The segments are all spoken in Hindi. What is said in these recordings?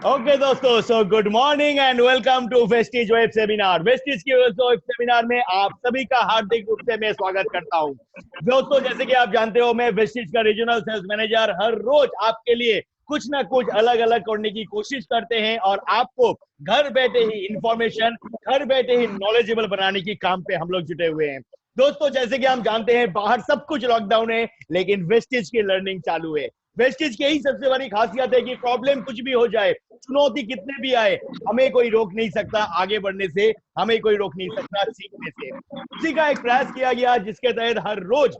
ओके दोस्तों, so good morning and welcome to Vestige web seminar. Vestige की वेब सेमिनार में आप सभी का हार्दिक रूप से मैं स्वागत करता हूं। दोस्तों, जैसे कि आप जानते हो, मैं वेस्टिज का रीजनल सेल्स मैनेजर हर रोज आपके लिए कुछ ना कुछ अलग अलग करने की कोशिश करते हैं और आपको घर बैठे ही इंफॉर्मेशन, घर बैठे ही नॉलेजेबल बनाने की काम पे हम लोग जुटे हुए हैं। दोस्तों, जैसे कि हम जानते हैं, बाहर सब कुछ लॉकडाउन है, लेकिन वेस्टिज की लर्निंग चालू है। वेस्टिज की यही सबसे बड़ी खासियत है कि प्रॉब्लम कुछ भी हो जाए, चुनौती कितने भी आए, हमें कोई रोक नहीं सकता आगे बढ़ने से, हमें कोई रोक नहीं सकता सीखने से। उसी का एक प्रयास किया गया जिसके तहत हर रोज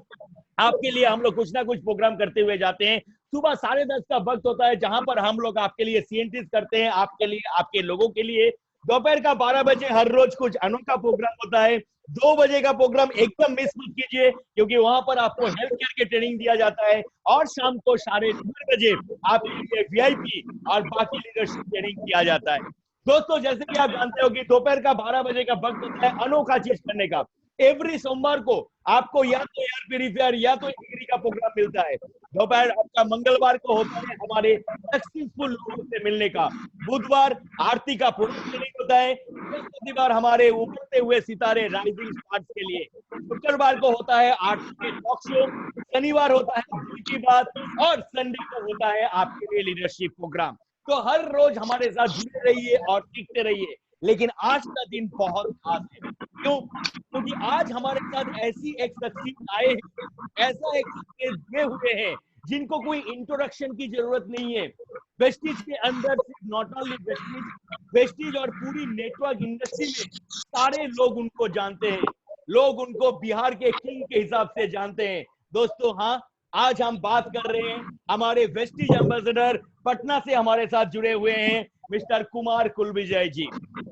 आपके लिए हम लोग कुछ ना कुछ प्रोग्राम करते हुए जाते हैं। सुबह 10:30 का वक्त होता है जहां पर हम लोग आपके लिए सीएनटीज करते हैं, आपके लिए, आपके लोगों के लिए। दोपहर का 12 बजे हर रोज कुछ अनोखा प्रोग्राम होता है। 2 बजे का प्रोग्राम एकदम मिस मत कीजिए, क्योंकि वहां पर आपको हेल्थ केयर की ट्रेनिंग दिया जाता है। और शाम को 4:30 बजे आपके लिए वीआईपी और बाकी लीडरशिप ट्रेनिंग किया जाता है। दोस्तों, जैसे कि आप जानते हो कि दोपहर का 12 बजे का वक्त होता है अनोखा चीज करने का। एवरी सोमवार को आपको या तो एयर प्यूरिफायर या तो एग्री का प्रोग्राम मिलता है। दोपहर आपका मंगलवार को होता है हमारे सक्सेसफुल लोगों से मिलने का। बुधवार आरती का प्रोडक्ट ट्रेनिंग होता है। बृहस्पतिवार हमारे उभरते हुए सितारे राइजिंग स्टार्स के लिए। शुक्रवार को होता है आरती के टॉक शो। शनिवार होता है दिल की बात। और संडे को होता है आपके लिए लीडरशिप प्रोग्राम। तो हर रोज हमारे साथ जुड़े रहिए और सीखते रहिए। लेकिन आज का दिन बहुत खास है। क्यों? क्योंकि आज हमारे साथ ऐसी एक शख्सियत आए हैं, ऐसा एक शख्सियत जुड़े हुए हैं जिनको कोई इंट्रोडक्शन की जरूरत नहीं है। वेस्टिज के अंदर सिर्फ नॉट ओनली वेस्टिज, वेस्टिज और पूरी नेटवर्क इंडस्ट्री में सारे लोग उनको जानते हैं। लोग उनको बिहार के किंग के हिसाब से जानते हैं। दोस्तों, हाँ, आज हम बात कर रहे हैं हमारे वेस्टिज एम्बेसडर, पटना से हमारे साथ जुड़े हुए हैं मिस्टर कुमार कुलविजय जी।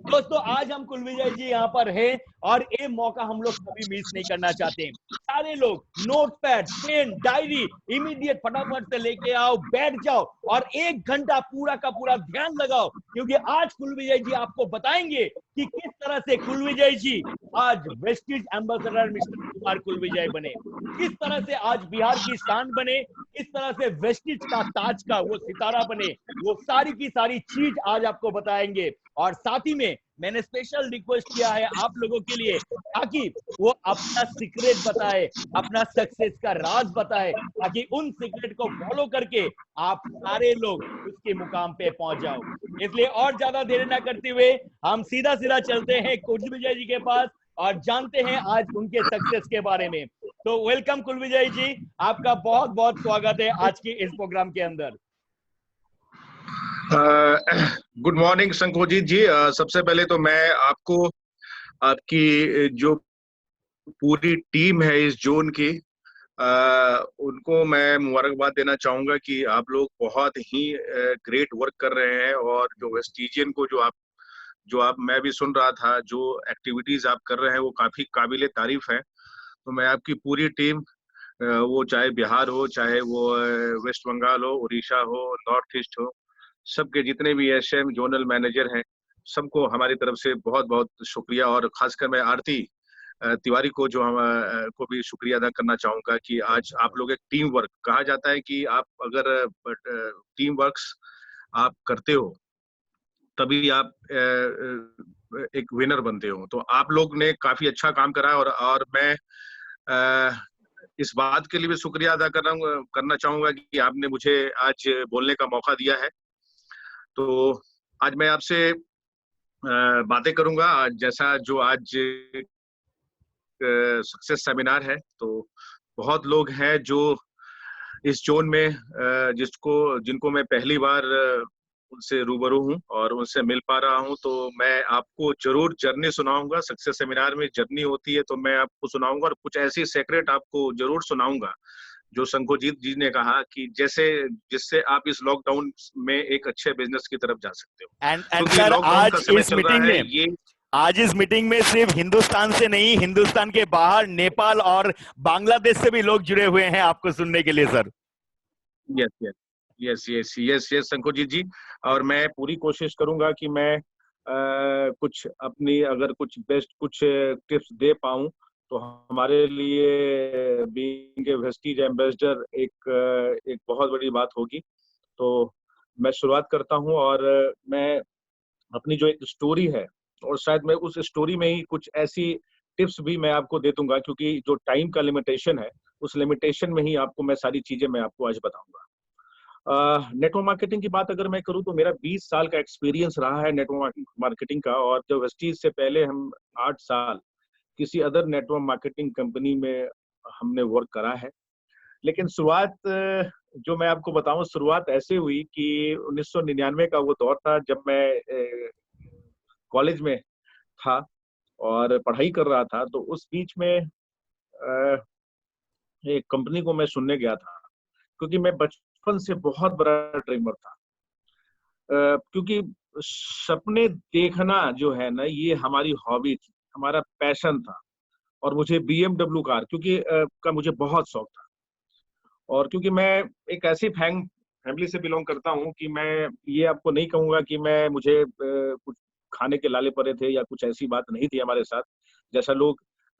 दोस्तों, आज हम कुलविजय जी यहाँ पर हैं और ये मौका हम लोग कभी मिस नहीं करना चाहते। सारे लोग note pad, pen, diary immediate फटाफट से लेके आओ, बैठ जाओ और 1 घंटा पूरा का पूरा ध्यान लगाओ, क्योंकि आज कुलविजय जी आपको बताएंगे कि किस तरह से कुलविजय जी आज वेस्टिज एम्बेसडर मिस्टर कुमार कुलविजय बने, किस तरह से आज बिहार की शान बने, किस तरह से वेस्टिज का ताज का वो सितारा बने। वो सारी की सारी चीज आज आपको बताएंगे। और साथ ही में मैंने स्पेशल रिक्वेस्ट किया है आप लोगों के लिए, ताकि वो अपना सीक्रेट बताए, अपना सक्सेस का राज बताए, ताकि उन सीक्रेट को फॉलो करके आप सारे लोग उसके मुकाम पे पहुंच जाओ। इसलिए और ज्यादा देर ना करते हुए हम सीधा सीधा चलते हैं कुलविजय जी के पास और जानते हैं आज उनके सक्सेस के बारे में। तो वेलकम कुलविजय जी, आपका बहुत बहुत स्वागत है आज की इस प्रोग्राम के अंदर। गुड मॉर्निंग शंकोजीत जी। सबसे पहले तो मैं आपको, आपकी जो पूरी टीम है इस जोन की, उनको मैं मुबारकबाद देना चाहूंगा कि आप लोग बहुत ही ग्रेट वर्क कर रहे हैं। और जो वेस्टिजियन को जो आप मैं भी सुन रहा था, जो एक्टिविटीज आप कर रहे हैं वो काफी काबिले तारीफ है। तो मैं आपकी पूरी टीम, वो चाहे बिहार हो, चाहे वो वेस्ट बंगाल हो, उड़ीसा हो, नॉर्थ ईस्ट हो, सबके जितने भी एसएम जोनल मैनेजर हैं, सबको हमारी तरफ से बहुत बहुत शुक्रिया। और खासकर मैं आरती तिवारी को जो हम को भी शुक्रिया अदा करना चाहूंगा कि आज आप लोग एक टीम वर्क, कहा जाता है कि आप अगर टीम वर्क्स आप करते हो तभी आप एक विनर बनते हो। तो आप लोग ने काफी अच्छा काम करा। और मैं इस बात के लिए भी शुक्रिया अदा करना चाहूंगा कि आपने मुझे आज बोलने का मौका दिया है। तो आज मैं आपसे बातें करूंगा, जैसा जो आज सक्सेस सेमिनार है। तो बहुत लोग हैं जो इस जोन में, जिनको मैं पहली बार उनसे रूबरू हूँ और उनसे मिल पा रहा हूँ। तो मैं आपको जरूर जर्नी सुनाऊंगा। सक्सेस सेमिनार में जर्नी होती है, तो मैं आपको सुनाऊंगा और कुछ ऐसी सेक्रेट आपको जरूर सुनाऊंगा जो शंकोजीत जी ने कहा कि जिससे आप इस लॉकडाउन में एक अच्छे बिजनेस की तरफ जा सकते हो। एंड क्योंकि सर, लॉकडाउन का समय चल रहा है ये। आज इस मीटिंग में सिर्फ हिंदुस्तान से नहीं, हिंदुस्तान के बाहर नेपाल और बांग्लादेश से भी लोग जुड़े हुए हैं आपको सुनने के लिए sir. Yes yes yes yes yes yes Shankojit ji. और मैं पूरी कोशिश करूंगा कि मैं कुछ अपनी, अगर कुछ बेस्ट कुछ टिप्स दे पाऊं तो हमारे लिए बीइंग ए वेस्टिज एम्बेसडर एक बहुत बड़ी बात होगी। तो मैं शुरुआत करता हूँ और मैं अपनी जो एक स्टोरी है, और शायद मैं उस स्टोरी में ही कुछ ऐसी टिप्स भी मैं आपको दे दूँगा, क्योंकि जो टाइम का लिमिटेशन है, उस लिमिटेशन में ही आपको मैं सारी चीज़ें मैं आपको आज बताऊँगा। नेटवर्क मार्केटिंग की बात अगर मैं करूँ तो मेरा 20 साल का एक्सपीरियंस रहा है नेटवर्क मार्केटिंग का, और जो वेस्टीज से पहले हम 8 साल किसी अदर नेटवर्क मार्केटिंग कंपनी में हमने वर्क करा है। लेकिन शुरुआत जो मैं आपको बताऊँ, शुरुआत ऐसे हुई कि 1999 का वो दौर था जब मैं कॉलेज में था और पढ़ाई कर रहा था। तो उस बीच में एक कंपनी को मैं सुनने गया था, क्योंकि मैं बचपन से बहुत बड़ा ड्रीमर था। क्योंकि सपने देखना जो है ना, ये हमारी हॉबी थी, हमारा पैशन था। और मुझे बीएमडब्ल्यू कार क्योंकि का मुझे बहुत शौक था। और क्योंकि मैं एक ऐसी फैमिली से बिलोंग करता हूँ कि मैं ये आपको नहीं कहूँगा कि मुझे कुछ खाने के लाले पड़े थे या कुछ ऐसी बात नहीं थी हमारे साथ। जैसा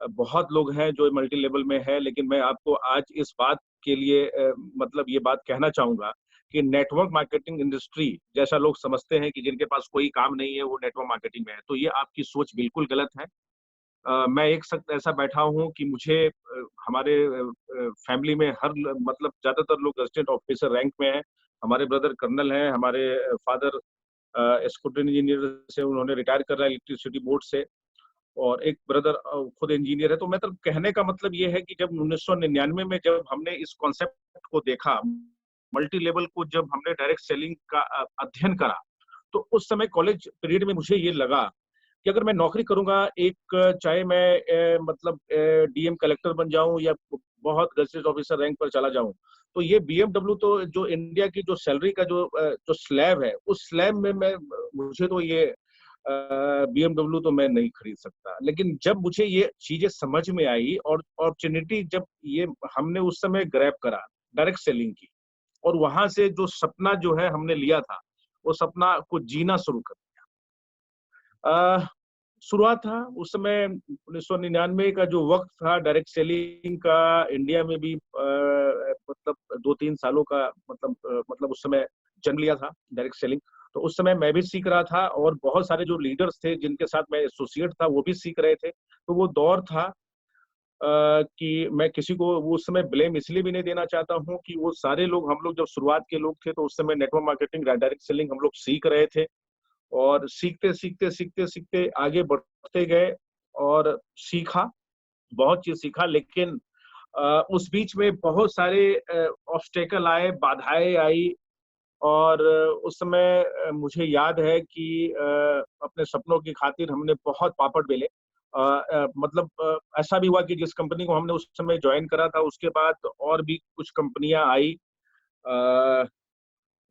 बहुत लोग हैं जो मल्टी लेवल में है, लेकिन मैं आपको आज इस बात के लिए मतलब ये बात कहना चाहूँगा कि नेटवर्क मार्केटिंग इंडस्ट्री जैसा लोग समझते हैं कि जिनके पास कोई काम नहीं है वो नेटवर्क मार्केटिंग में है, तो ये आपकी सोच बिल्कुल गलत है। मैं एक वक़्त ऐसा बैठा हूँ कि मुझे हमारे फैमिली में मतलब ज़्यादातर लोग असिस्टेंट ऑफिसर रैंक में हैं। हमारे ब्रदर कर्नल हैं, हमारे फादर स्कूटर इंजीनियर से उन्होंने रिटायर कर रहा है इलेक्ट्रिसिटी बोर्ड से, और एक ब्रदर खुद इंजीनियर है। तो मतलब कहने का मतलब ये है कि जब 1999 में जब हमने इस कॉन्सेप्ट को देखा, मल्टी लेवल को जब हमने डायरेक्ट सेलिंग का अध्ययन करा, तो उस समय कॉलेज पीरियड में मुझे ये लगा कि अगर मैं नौकरी करूँगा, चाहे मैं मतलब डीएम कलेक्टर बन जाऊँ या बहुत गज़ेटेड ऑफिसर रैंक पर चला जाऊँ, तो ये बीएमडब्ल्यू तो जो इंडिया की जो सैलरी का जो स्लैब है, उस स्लैब में मुझे तो ये बीएमडब्ल्यू तो मैं नहीं खरीद सकता। लेकिन जब मुझे ये चीज़ें समझ में आई और अपॉर्च्युनिटी जब ये हमने उस समय ग्रैब करा, डायरेक्ट सेलिंग की, और वहाँ से जो सपना जो है हमने लिया था, वो सपना को जीना शुरू कर अ, शुरुआत था उस समय 1999 का जो वक़्त था डायरेक्ट सेलिंग का इंडिया में भी मतलब 2-3 सालों का मतलब उस समय जन्म लिया था डायरेक्ट सेलिंग। तो उस समय मैं भी सीख रहा था और बहुत सारे जो लीडर्स थे जिनके साथ मैं एसोसिएट था वो भी सीख रहे थे। तो वो दौर था कि मैं किसी को वो उस समय ब्लेम इसलिए भी नहीं देना चाहता हूँ कि वो सारे लोग हम लोग जब शुरुआत के लोग थे तो उस समय नेटवर्क मार्केटिंग डायरेक्ट सेलिंग हम लोग सीख रहे थे। और सीखते आगे बढ़ते गए और सीखा, बहुत चीज़ सीखा, लेकिन उस बीच में बहुत सारे ऑब्स्टेकल आए, बाधाएँ आई, और उस समय मुझे याद है कि अपने सपनों की खातिर हमने बहुत पापड़ बेले। मतलब ऐसा भी हुआ कि जिस कंपनी को हमने उस समय जॉइन करा था, उसके बाद और भी कुछ कंपनियाँ आई। अ,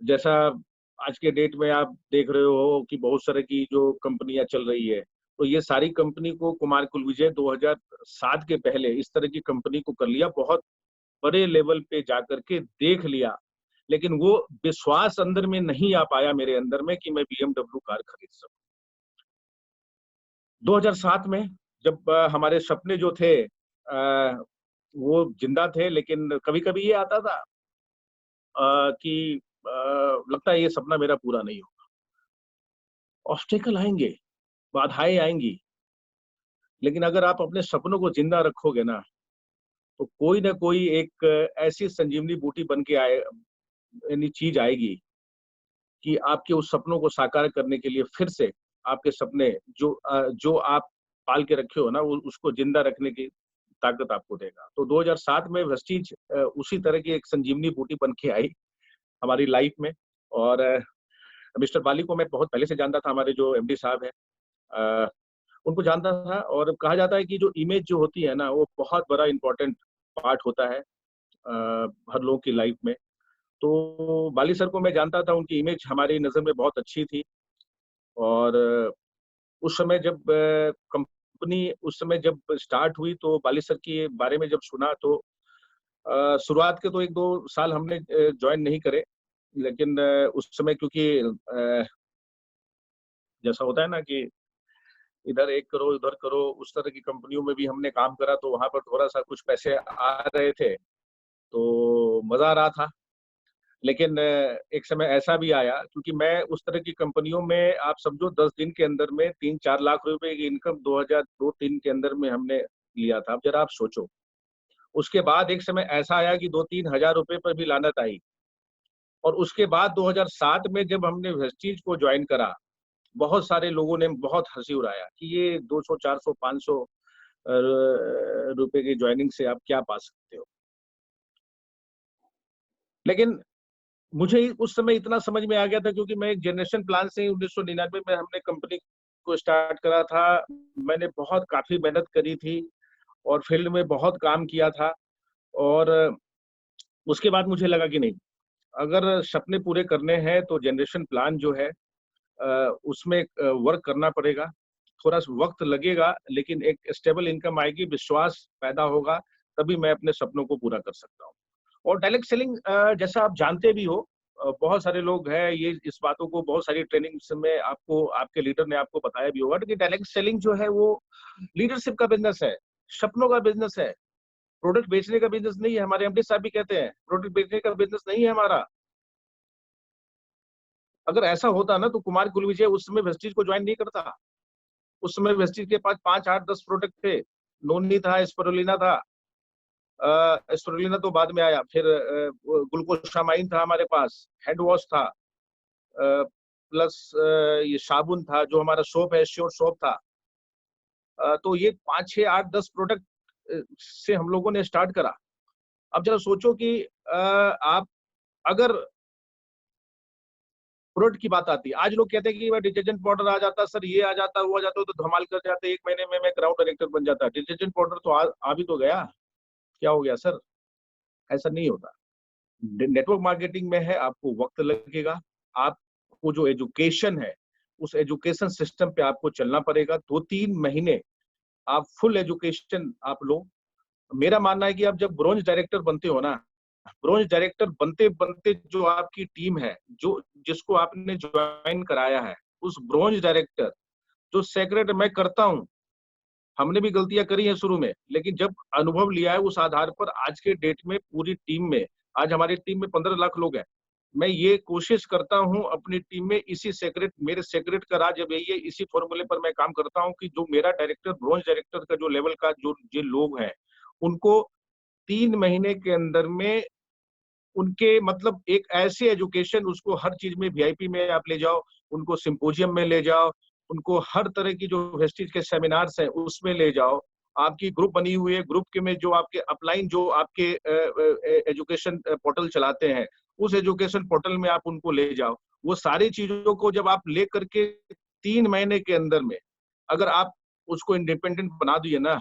जैसा आज के डेट में आप देख रहे हो कि बहुत सारे की जो कंपनियां चल रही है, तो ये सारी कंपनी को कुमार कुलविजय 2007 के पहले इस तरह की कंपनी को कर लिया, बहुत बड़े लेवल पे जाकर के देख लिया, लेकिन वो विश्वास अंदर में नहीं आ पाया मेरे अंदर में कि मैं बीएमडब्ल्यू कार खरीद सकूं। 2007 में जब हमारे सपने जो थे वो जिंदा थे, लेकिन कभी-कभी ये आता था कि लगता है ये सपना मेरा पूरा नहीं होगा। ऑब्स्टेकल आएँगे, बाधाएँ आएँगी, लेकिन अगर आप अपने सपनों को ज़िंदा रखोगे ना, तो कोई न कोई एक ऐसी संजीवनी बूटी बन के यानी चीज़ आएगी कि आपके उस सपनों को साकार करने के लिए फिर से आपके सपने जो आप पाल के रखे हो ना, वो उसको ज़िंदा रखने की ताकत आपको देगा। तो 2007 में वेस्टीज उसी तरह की एक संजीवनी बूटी बन के आई हमारी लाइफ में। और मिस्टर बाली को मैं बहुत पहले से जानता था, हमारे जो एमडी साहब हैं। अ, उनको जानता था, और कहा जाता है कि जो इमेज जो होती है ना, वो बहुत बड़ा इम्पोर्टेंट पार्ट होता है हर लोगों की लाइफ में। तो बाली सर को मैं जानता था, उनकी इमेज हमारी नज़र में बहुत अच्छी थी। और उस समय जब कंपनी उस समय जब स्टार्ट हुई तो बाली सर के बारे में जब सुना तो शुरुआत के तो 1-2 साल हमने जॉइन नहीं करे, लेकिन उस समय क्योंकि जैसा होता है ना कि इधर एक करो, उधर करो, उस तरह की कंपनियों में भी हमने काम करा, तो वहाँ पर थोड़ा-सा कुछ पैसे आ रहे थे, तो मज़ा आ रहा था। लेकिन एक समय ऐसा भी आया, क्योंकि मैं उस तरह की कंपनियों में, आप समझो 10 दिन के अंदर में 3-4 लाख रुपए की इनकम 2002-3 के अंदर में हमने लिया था। अब जरा आप सोचो, उसके बाद एक समय ऐसा आया कि 2-3 हजार रुपए पर भी लानत आई, और उसके बाद 2007 में जब हमने वेस्टीज को ज्वाइन करा, बहुत सारे लोगों ने बहुत हंसी उड़ाया कि ये 200, 400, 500 रुपए की ज्वाइनिंग से आप क्या पा सकते हो। लेकिन मुझे उस समय इतना समझ में आ गया था, क्योंकि मैं एक जनरेशन प्लान से 1999 में हमने कंपनी को स्टार्ट करा था। मैंने बहुत काफी मेहनत करी थी और फील्ड में बहुत काम किया था, और उसके बाद मुझे लगा कि नहीं, अगर सपने पूरे करने हैं तो जनरेशन प्लान जो है उसमें वर्क करना पड़ेगा। थोड़ा सा वक्त लगेगा, लेकिन एक स्टेबल इनकम आएगी, विश्वास पैदा होगा, तभी मैं अपने सपनों को पूरा कर सकता हूँ। और डायरेक्ट सेलिंग, जैसा आप जानते भी हो, बहुत सारे लोग हैं, ये इस बातों को बहुत सारी ट्रेनिंग्स में आपको आपके लीडर ने आपको बताया भी होगा कि डायरेक्ट सेलिंग जो है वो लीडरशिप का बिजनेस है, सपनों का बिजनेस है, प्रोडक्ट बेचने का बिजनेस नहीं है। हमारे एमडी साहब भी कहते हैं प्रोडक्ट बेचने का बिजनेस नहीं है हमारा। अगर ऐसा होता ना तो कुमार गुलविजय उस समय वेस्टीज को ज्वाइन नहीं करता। उस समय वेस्टीज के पास 5, 8, 10 प्रोडक्ट थे। नोनी था, स्पिरुलिना था, स्पिरुलिना तो बाद में आया, फिर ग्लूकोसामाइन था हमारे पास, हैंड वॉश था, प्लस ये साबुन था, जो हमारा सोप है, श्योर सोप था। तो ये 5, 6, 8, 10 प्रोडक्ट से हम लोगों ने स्टार्ट करा। अब जरा सोचो कि आप अगर प्रोडक्ट की बात आती है, आज लोग कहते हैं कि भाई डिटर्जेंट पाउडर आ जाता, सर ये आ जाता, वो आ जाता, तो धमाल कर जाते, 1 महीने में मैं ग्राउंड डायरेक्टर बन जाता। डिटर्जेंट पाउडर तो आ भी तो गया, क्या हो गया सर? ऐसा नहीं होता। नेटवर्क मार्केटिंग में है, आपको वक्त लगेगा, आपको जो एजुकेशन है उस एजुकेशन सिस्टम पे आपको चलना पड़ेगा। 2-3 महीने आप फुल एजुकेशन आप लो। मेरा मानना है कि आप जब ब्रोंज डायरेक्टर बनते हो ना, ब्रोंज डायरेक्टर बनते बनते जो आपकी टीम है, जो जिसको आपने ज्वाइन कराया है, उस ब्रोंज डायरेक्टर, जो सेक्रेटरी मैं करता हूँ, हमने भी गलतियां करी हैं शुरू में, लेकिन जब अनुभव लिया है उस आधार पर आज के डेट में पूरी टीम में, आज हमारी टीम में 15 लाख लोग हैं। मैं ये कोशिश करता हूँ अपनी टीम में, इसी सेक्रेट मेरे सेक्रेट का राज अब यही है, इसी फॉर्मूले पर मैं काम करता हूँ कि जो मेरा डायरेक्टर, ब्रोंज डायरेक्टर का जो लेवल का जो लोग हैं, उनको 3 महीने के अंदर में उनके मतलब एक ऐसे एजुकेशन, उसको हर चीज में वीआईपी में आप ले जाओ, उनको सिंपोजियम में ले जाओ, उनको हर तरह की जो वेस्टीज के सेमिनार्स हैं उसमें ले जाओ। आपकी ग्रुप बनी हुई है, ग्रुप के में जो आपके अपलाइन, जो आपके एजुकेशन पोर्टल चलाते हैं, उस एजुकेशन पोर्टल में आप उनको ले जाओ। वो सारी चीजों को जब आप ले करके 3 महीने के अंदर में अगर आप उसको इंडिपेंडेंट बना दिए ना,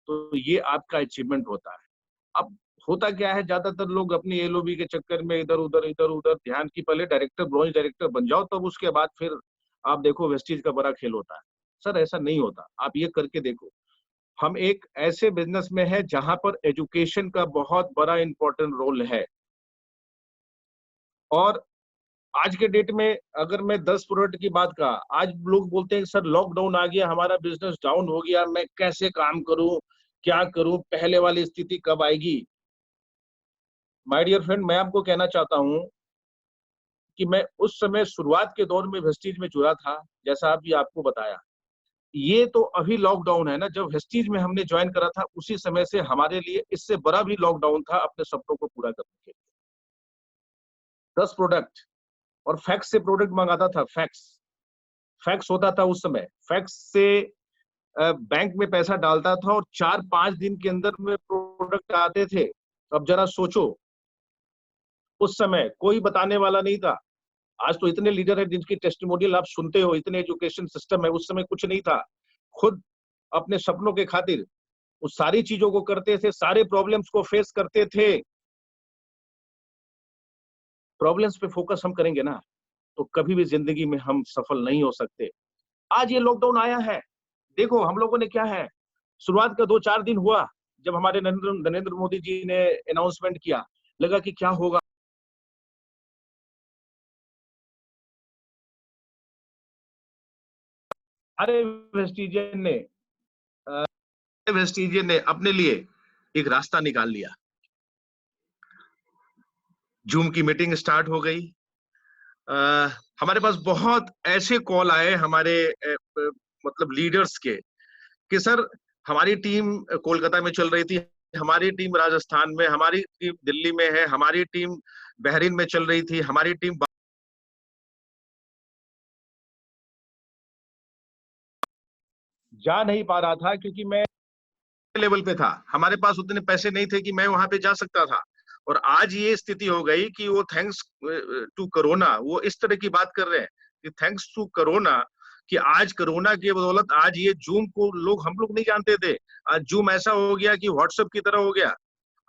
तो ये आपका अचीवमेंट होता है। अब होता क्या है, ज्यादातर लोग अपनी एलओबी के चक्कर में इधर उधर ध्यान की, पहले डायरेक्टर, ब्रॉन्ज डायरेक्टर बन जाओ, तब उसके बाद फिर आप देखो वेस्टीज का बड़ा खेल होता है। सर ऐसा नहीं होता, आप ये करके देखो। हम एक ऐसे बिजनेस में है जहां पर एजुकेशन का बहुत बड़ा इंपॉर्टेंट रोल है। और आज के डेट में अगर मैं 10 प्रोडक्ट की बात का, आज लोग बोलते हैं सर लॉकडाउन आ गया, हमारा बिजनेस डाउन हो गया, मैं कैसे काम करूं, क्या करूं, पहले वाली स्थिति कब आएगी? माय डियर फ्रेंड, मैं आपको कहना चाहता हूं कि मैं उस समय शुरुआत के दौर में वेस्टीज में जुड़ा था, जैसा अभी आपको बताया। ये तो अभी लॉकडाउन है ना, जब वेस्टीज में हमने ज्वाइन करा था उसी समय से हमारे लिए इससे बड़ा भी लॉकडाउन था अपने सपनों को पूरा करने के लिए। 10 प्रोडक्ट, और फैक्स से प्रोडक्ट मंगाता था। फैक्स फैक्स होता था उस समय, फैक्स से बैंक में पैसा डालता था और 4-5 दिन के अंदर में प्रोडक्ट आते थे। अब जरा सोचो, उस समय कोई बताने वाला नहीं था। आज तो इतने लीडर हैं जिनकी टेस्टिमोनियल आप सुनते हो, इतने एजुकेशन सिस्टम है, उस समय कुछ नहीं था। खुद अपने सपनों के खातिर उस सारी चीजों को करते थे, सारे प्रॉब्लम्स को फेस करते थे। प्रॉब्लम्स पे फोकस हम करेंगे ना, तो कभी भी जिंदगी में हम सफल नहीं हो सकते। आज ये लॉकडाउन आया है, देखो हम लोगों ने क्या है, शुरुआत का 2-4 दिन हुआ, जब हमारे नरेंद्र मोदी जी ने अनाउंसमेंट किया, लगा कि क्या होगा। अरे वेस्टिजियन ने वेस्टिजियन ने अपने लिए एक रास्ता निकाल लिया। जूम की मीटिंग स्टार्ट हो गई। हमारे पास बहुत ऐसे कॉल आए हमारे मतलब लीडर्स के कि सर हमारी टीम कोलकाता में चल रही थी, हमारी टीम राजस्थान में, हमारी टीम दिल्ली में है, हमारी टीम बहरीन में चल रही थी, हमारी टीम जा नहीं पा रहा था क्योंकि मैं लेवल पे था, हमारे पास उतने पैसे नहीं थे कि मैं वहां पे जा सकता था। और आज ये स्थिति हो गई कि वो थैंक्स टू कोरोना वो इस तरह की बात कर रहे हैं कि थैंक्स टू कोरोना, कि आज कोरोना की बदौलत आज ये जूम को लोग हम लोग नहीं जानते थे, आज जूम ऐसा हो गया कि व्हाट्सएप की तरह हो गया।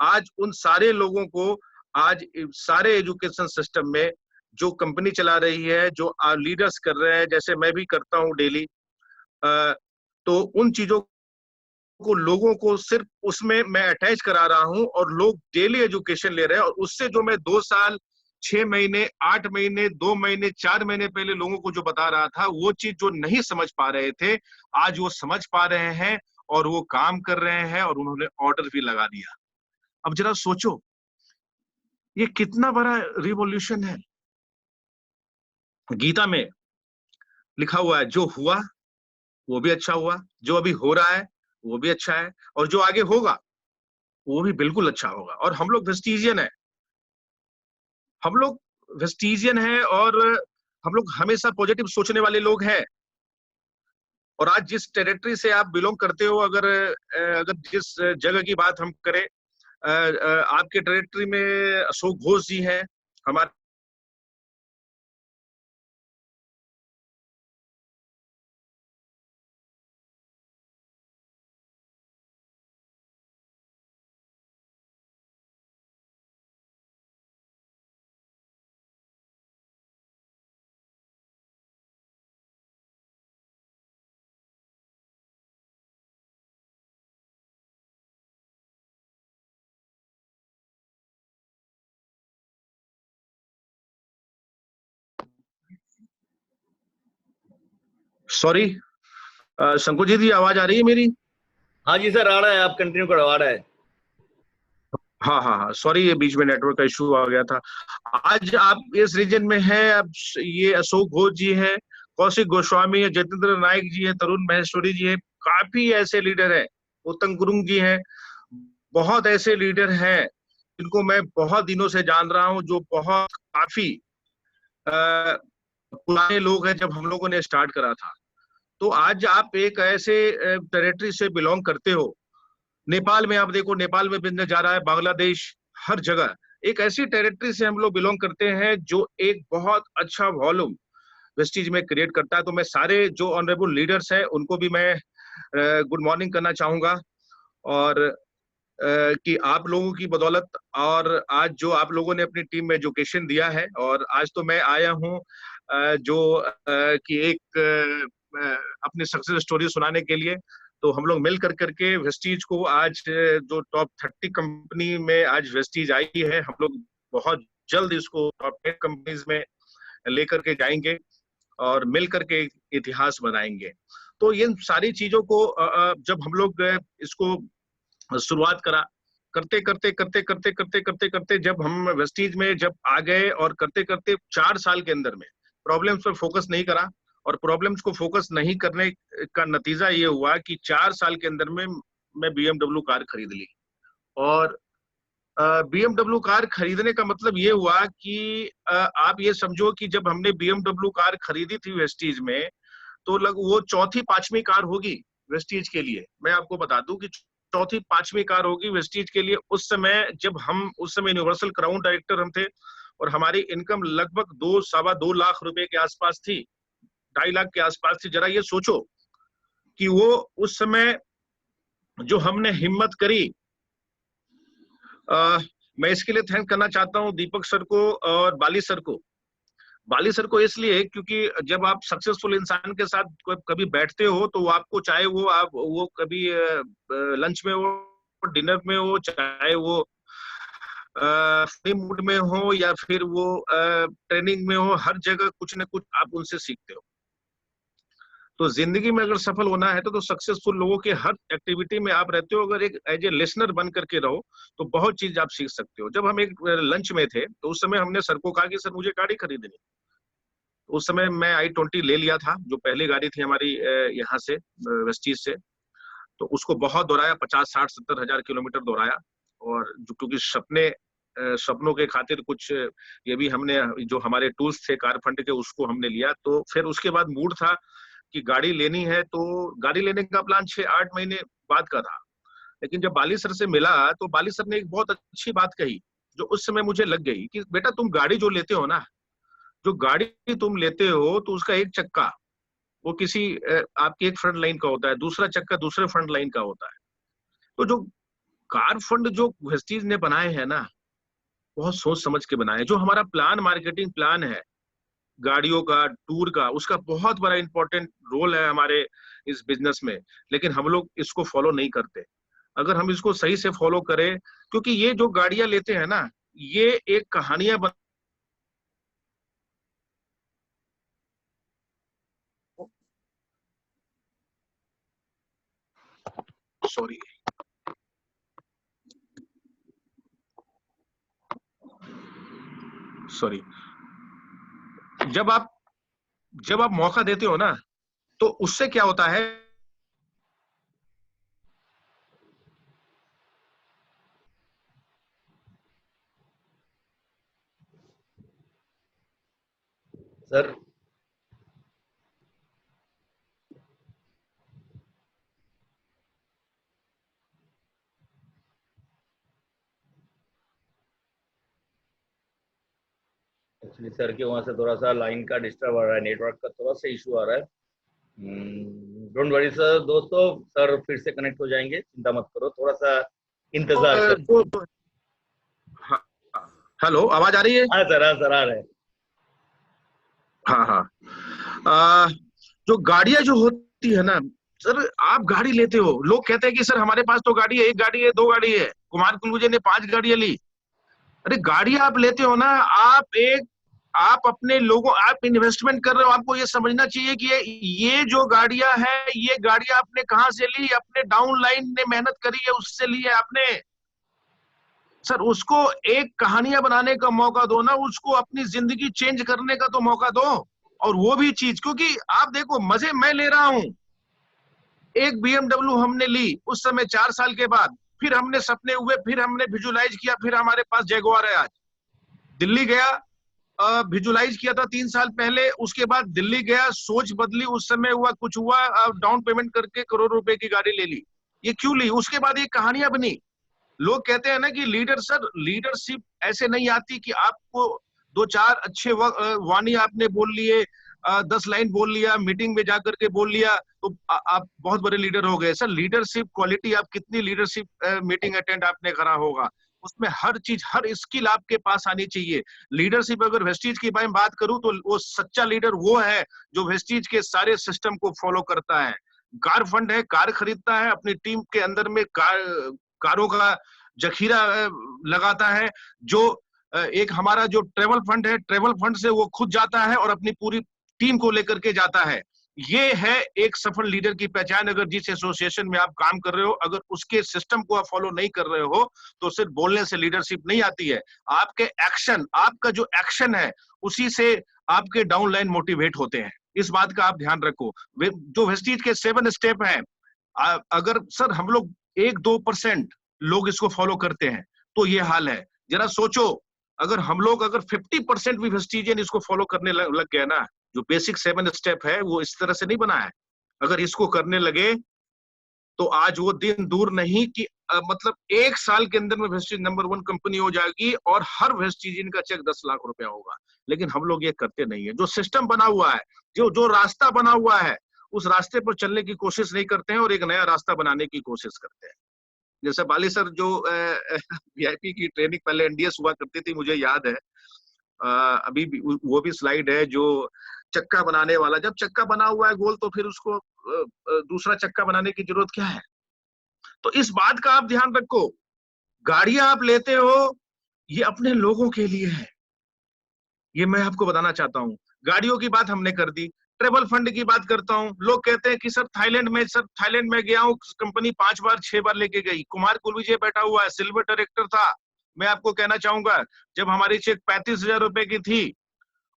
आज उन सारे लोगों को, आज सारे एजुकेशन सिस्टम में जो कंपनी चला रही है, जो लीडर्स कर रहे हैं, जैसे मैं भी करता हूँ डेली, तो उन चीजों को लोगों को सिर्फ उसमें मैं अटैच करा रहा हूं और लोग डेली एजुकेशन ले रहे हैं। और उससे जो मैं 2 साल 6 महीने 8 महीने 2 महीने 4 महीने पहले लोगों को जो बता रहा था, वो चीज जो नहीं समझ पा रहे थे, आज वो समझ पा रहे हैं और वो काम कर रहे हैं और उन्होंने ऑर्डर भी लगा दिया। अब जरा सोचो ये कितना बड़ा रिवॉल्यूशन है। गीता में लिखा हुआ है जो हुआ वो भी अच्छा हुआ, जो अभी हो रहा है वो भी अच्छा है, और जो आगे होगा वो भी बिल्कुल अच्छा होगा। और हम लोग वेस्टिजियन है, हम लोग वेस्टिजियन है, और हम लोग हमेशा पॉजिटिव सोचने वाले लोग हैं। और आज जिस टेरिटरी से आप बिलोंग करते हो, अगर जिस जगह की बात हम करें, आपके टेरिटरी में अशोक घोष जी हैं, हमारे सॉरी शंकुजी जी, आवाज आ रही है मेरी? हाँ जी सर, आ रहा है, आप कंटिन्यू करो, आ रहा है। हाँ हाँ हाँ, सॉरी, ये बीच में नेटवर्क का इशू आ गया था। आज आप इस रीजन में हैं, अब ये अशोक घोष जी हैं, कौशिक गोस्वामी है, जितेंद्र नायक जी है, तरुण माहेश्वरी जी है, काफी ऐसे लीडर हैं, उत्तम गुरुंग जी हैं। बहुत ऐसे लीडर हैं जिनको मैं बहुत दिनों से जान रहा हूँ, जो बहुत काफी पुराने लोग हैं जब हम लोगों ने स्टार्ट करा था। तो आज आप एक ऐसे टेरिटरी से बिलोंग करते हो, नेपाल में आप देखो, नेपाल में बिजनेस जा रहा है, बांग्लादेश, हर जगह एक ऐसी टेरिटरी से हम लोग बिलोंग करते हैं जो एक बहुत अच्छा वॉल्यूम वेस्टीज में क्रिएट करता है। तो मैं सारे जो ऑनरेबल लीडर्स हैं उनको भी मैं गुड मॉर्निंग करना चाहूंगा। और कि आप लोगों की बदौलत, और आज जो आप लोगों ने अपनी टीम में एजुकेशन दिया है, और आज तो मैं आया हूँ जो कि एक अपनी सक्सेस स्टोरी सुनाने के लिए। तो हम लोग मिल कर करके वेस्टीज को आज जो टॉप 30 कंपनी में आज वेस्टीज आई है, हम लोग बहुत जल्द इसको टॉप 10 कंपनीज में लेकर के जाएंगे और मिल करके इतिहास बनाएंगे। तो इन सारी चीजों को जब हम लोग इसको शुरुआत करा, करते करते करते करते करते करते करते जब हम वेस्टीज में जब आ गए, और करते करते 4 साल के अंदर में प्रॉब्लम्स पर फोकस नहीं करा, और प्रॉब्लम्स को फोकस नहीं करने का नतीजा ये हुआ कि 4 साल के अंदर में मैं बीएमडब्ल्यू कार खरीद ली। और बीएमडब्ल्यू कार खरीदने का मतलब ये हुआ कि आप ये समझो कि जब हमने बीएमडब्ल्यू कार खरीदी थी वेस्टीज में, तो वो चौथी पांचवी कार होगी वेस्टीज के लिए। मैं आपको बता दूं कि चौथी पांचवी कार होगी वेस्टीज के लिए। उस समय जब हम, उस समय यूनिवर्सल क्राउन डायरेक्टर हम थे, और हमारी इनकम लगभग 2 सवा 2 लाख रुपए के आसपास थी, 2.5 लाख के आसपास थी। जरा ये सोचो कि वो उस समय जो हमने हिम्मत करी। मैं इसके लिए थैंक करना चाहता हूँ दीपक सर को और बाली सर को। बाली सर को इसलिए क्योंकि जब आप सक्सेसफुल इंसान के साथ कभी बैठते हो, तो वो आपको, चाहे वो कभी लंच में हो, डिनर में हो, चाहे वो फ्री मूड में हो, या फिर वो ट्रेनिंग में हो, हर जगह कुछ न कुछ आप उनसे सीखते हो। तो जिंदगी में अगर सफल होना है तो सक्सेसफुल लोगों के हर एक्टिविटी में आप रहते हो, अगर एक एज ए लिसनर बन करके रहो तो बहुत चीज आप सीख सकते हो। जब हम एक लंच में थे तो उस समय हमने सर को कहा कि सर मुझे गाड़ी खरीदनी। उस समय मैं i20 ले लिया था, जो पहली गाड़ी थी हमारी यहाँ से वेस्टीज से। तो उसको बहुत दोहराया, 50, 60, 70 हजार किलोमीटर दोहराया। और जो क्योंकि सपनों के खातिर कुछ ये भी हमने, जो हमारे टूल्स थे कार फंड के, उसको हमने लिया। तो फिर उसके बाद मूड था कि गाड़ी लेनी है, तो गाड़ी लेने का प्लान 6-8 महीने बाद का था। लेकिन जब बाली सर से मिला तो बाली सर ने एक बहुत अच्छी बात कही जो उस समय मुझे लग गई कि बेटा तुम गाड़ी जो लेते हो ना, जो गाड़ी तुम लेते हो तो उसका एक चक्का वो किसी आपकी एक फ्रंट लाइन का होता है, दूसरा चक्का दूसरे फ्रंट लाइन का होता है। तो जो कार फंड जो वेस्टीज ने बनाए हैं ना, बहुत सोच समझ के बनाए। जो हमारा प्लान, मार्केटिंग प्लान है गाड़ियों का, टूर का, उसका बहुत बड़ा इंपॉर्टेंट रोल है हमारे इस बिजनेस में। लेकिन हम लोग इसको फॉलो नहीं करते। अगर हम इसको सही से फॉलो करें, क्योंकि ये जो गाड़ियां लेते हैं ना, ये एक कहानियां सॉरी सॉरी जब आप मौका देते हो ना, तो उससे क्या होता है, सर एक्चुअली सर के वहां से थोड़ा सा लाइन का डिस्टर्ब आ रहा है, नेटवर्क का थोड़ा सा इशू आ रहा है। डोंट वरी सर, दोस्तों सर फिर से कनेक्ट हो जाएंगे, चिंता मत करो, थोड़ा सा इंतजार करो। हेलो, आवाज आ रही है? हाँ सर, हाँ सर, आ रहे हैं। हाँ हाँ। जो गाड़ियां जो होती है ना सर, आप गाड़ी लेते हो, लोग कहते हैं कि सर हमारे पास तो गाड़ी है, एक गाड़ी है, दो गाड़ी है, कुमार कुलूजे ने 5 गाड़ियां ली। अरे गाड़ी आप लेते हो ना, आप अपने लोगों, आप इन्वेस्टमेंट कर रहे हो। आपको ये समझना चाहिए कि ये जो गाड़ियां हैं, ये गाड़ियां आपने कहां से ली? अपने डाउन लाइन ने मेहनत करी है, उससे ली है आपने। सर उसको एक कहानियां बनाने का मौका दो ना, उसको अपनी जिंदगी चेंज करने का तो मौका दो। और वो भी चीज, क्योंकि आप देखो, मजे मैं ले रहा हूं। एक BMW हमने ली उस समय 4 साल के बाद, फिर हमने सपने हुए, फिर हमने विजुलाइज किया, फिर हमारे पास जैगुआर है आज। दिल्ली गया, विजुलाइज किया था 3 साल पहले, उसके बाद दिल्ली गया, सोच बदली, उस समय हुआ कुछ हुआ, डाउन पेमेंट करके करोड़ रुपए की गाड़ी ले ली। ये क्यों ली? उसके बाद ये कहानियां बनी। लोग कहते हैं ना कि लीडरशिप ऐसे नहीं आती कि आपको 2-4 अच्छे वाणी आपने बोल लिए, 10 लाइन बोल लिया, मीटिंग में जाकर के बोल लिया तो आप बहुत बड़े लीडर हो गए। सर लीडरशिप क्वालिटी, आप कितनी लीडरशिप मीटिंग अटेंड आपने करा होगा, उसमें हर चीज, हर स्किल आपके पास आनी चाहिए। लीडरशिप, अगर वेस्टीज की मैं बात करूं तो वो सच्चा लीडर वो है जो वेस्टीज के सारे सिस्टम को फॉलो करता है। कार फंड है, कार खरीदता है, अपनी टीम के अंदर में कारों का जखीरा लगाता है। जो एक हमारा जो ट्रेवल फंड है, ट्रेवल फंड से वो खुद जाता है और अपनी पूरी टीम को लेकर के जाता है। ये है एक सफल लीडर की पहचान। अगर जिस एसोसिएशन में आप काम कर रहे हो, अगर उसके सिस्टम को आप फॉलो नहीं कर रहे हो तो सिर्फ बोलने से लीडरशिप नहीं आती है। आपके एक्शन, आपका जो एक्शन है, उसी से आपके डाउन लाइन मोटिवेट होते हैं। इस बात का आप ध्यान रखो। जो वेस्टीज के 7 स्टेप हैं, अगर सर हम लोग 1-2% लोग इसको फॉलो करते हैं तो ये हाल है। जरा सोचो, अगर हम लोग अगर 50% भी वेस्टीजियन इसको फॉलो करने लग गए ना, जो बेसिक 7 स्टेप है वो इस तरह से नहीं बना है, अगर इसको करने लगे तो आज वो दिन दूर नहीं कि मतलब 1 साल के अंदर में वेस्टीज नंबर 1 कंपनी हो जाएगी और हर वेस्टीजियन का चेक 10 लाख रुपया होगा। लेकिन हम लोग ये करते नहीं है। जो सिस्टम बना हुआ है, जो रास्ता बना हुआ है, उस रास्ते पर चलने की कोशिश नहीं करते हैं और एक नया रास्ता बनाने की कोशिश करते हैं। जैसे बाली सर जो VIP की ट्रेनिंग पहले NDS हुआ करती थी, मुझे याद है। अभी भी वो भी स्लाइड है जो चक्का बनाने वाला, जब चक्का बना हुआ है गोल तो फिर उसको दूसरा चक्का बनाने की जरूरत क्या है? तो इस बात का आप ध्यान रखो। गाड़ियां आप लेते हो, ये अपने लोगों के लिए है। ये मैं आपको बताना चाहता हूँ। गाड़ियों की बात हमने कर दी, ट्रेवल फंड की बात करता हूँ, लोग कहते हैं कि सर थाईलैंड में गया हूँ, कंपनी 5 बार 6 बार लेके गई। कुमार कुलविजय बैठा हुआ है, सिल्वर डायरेक्टर था। मैं आपको कहना चाहूंगा, जब हमारी चेक 35,000 रुपए की थी,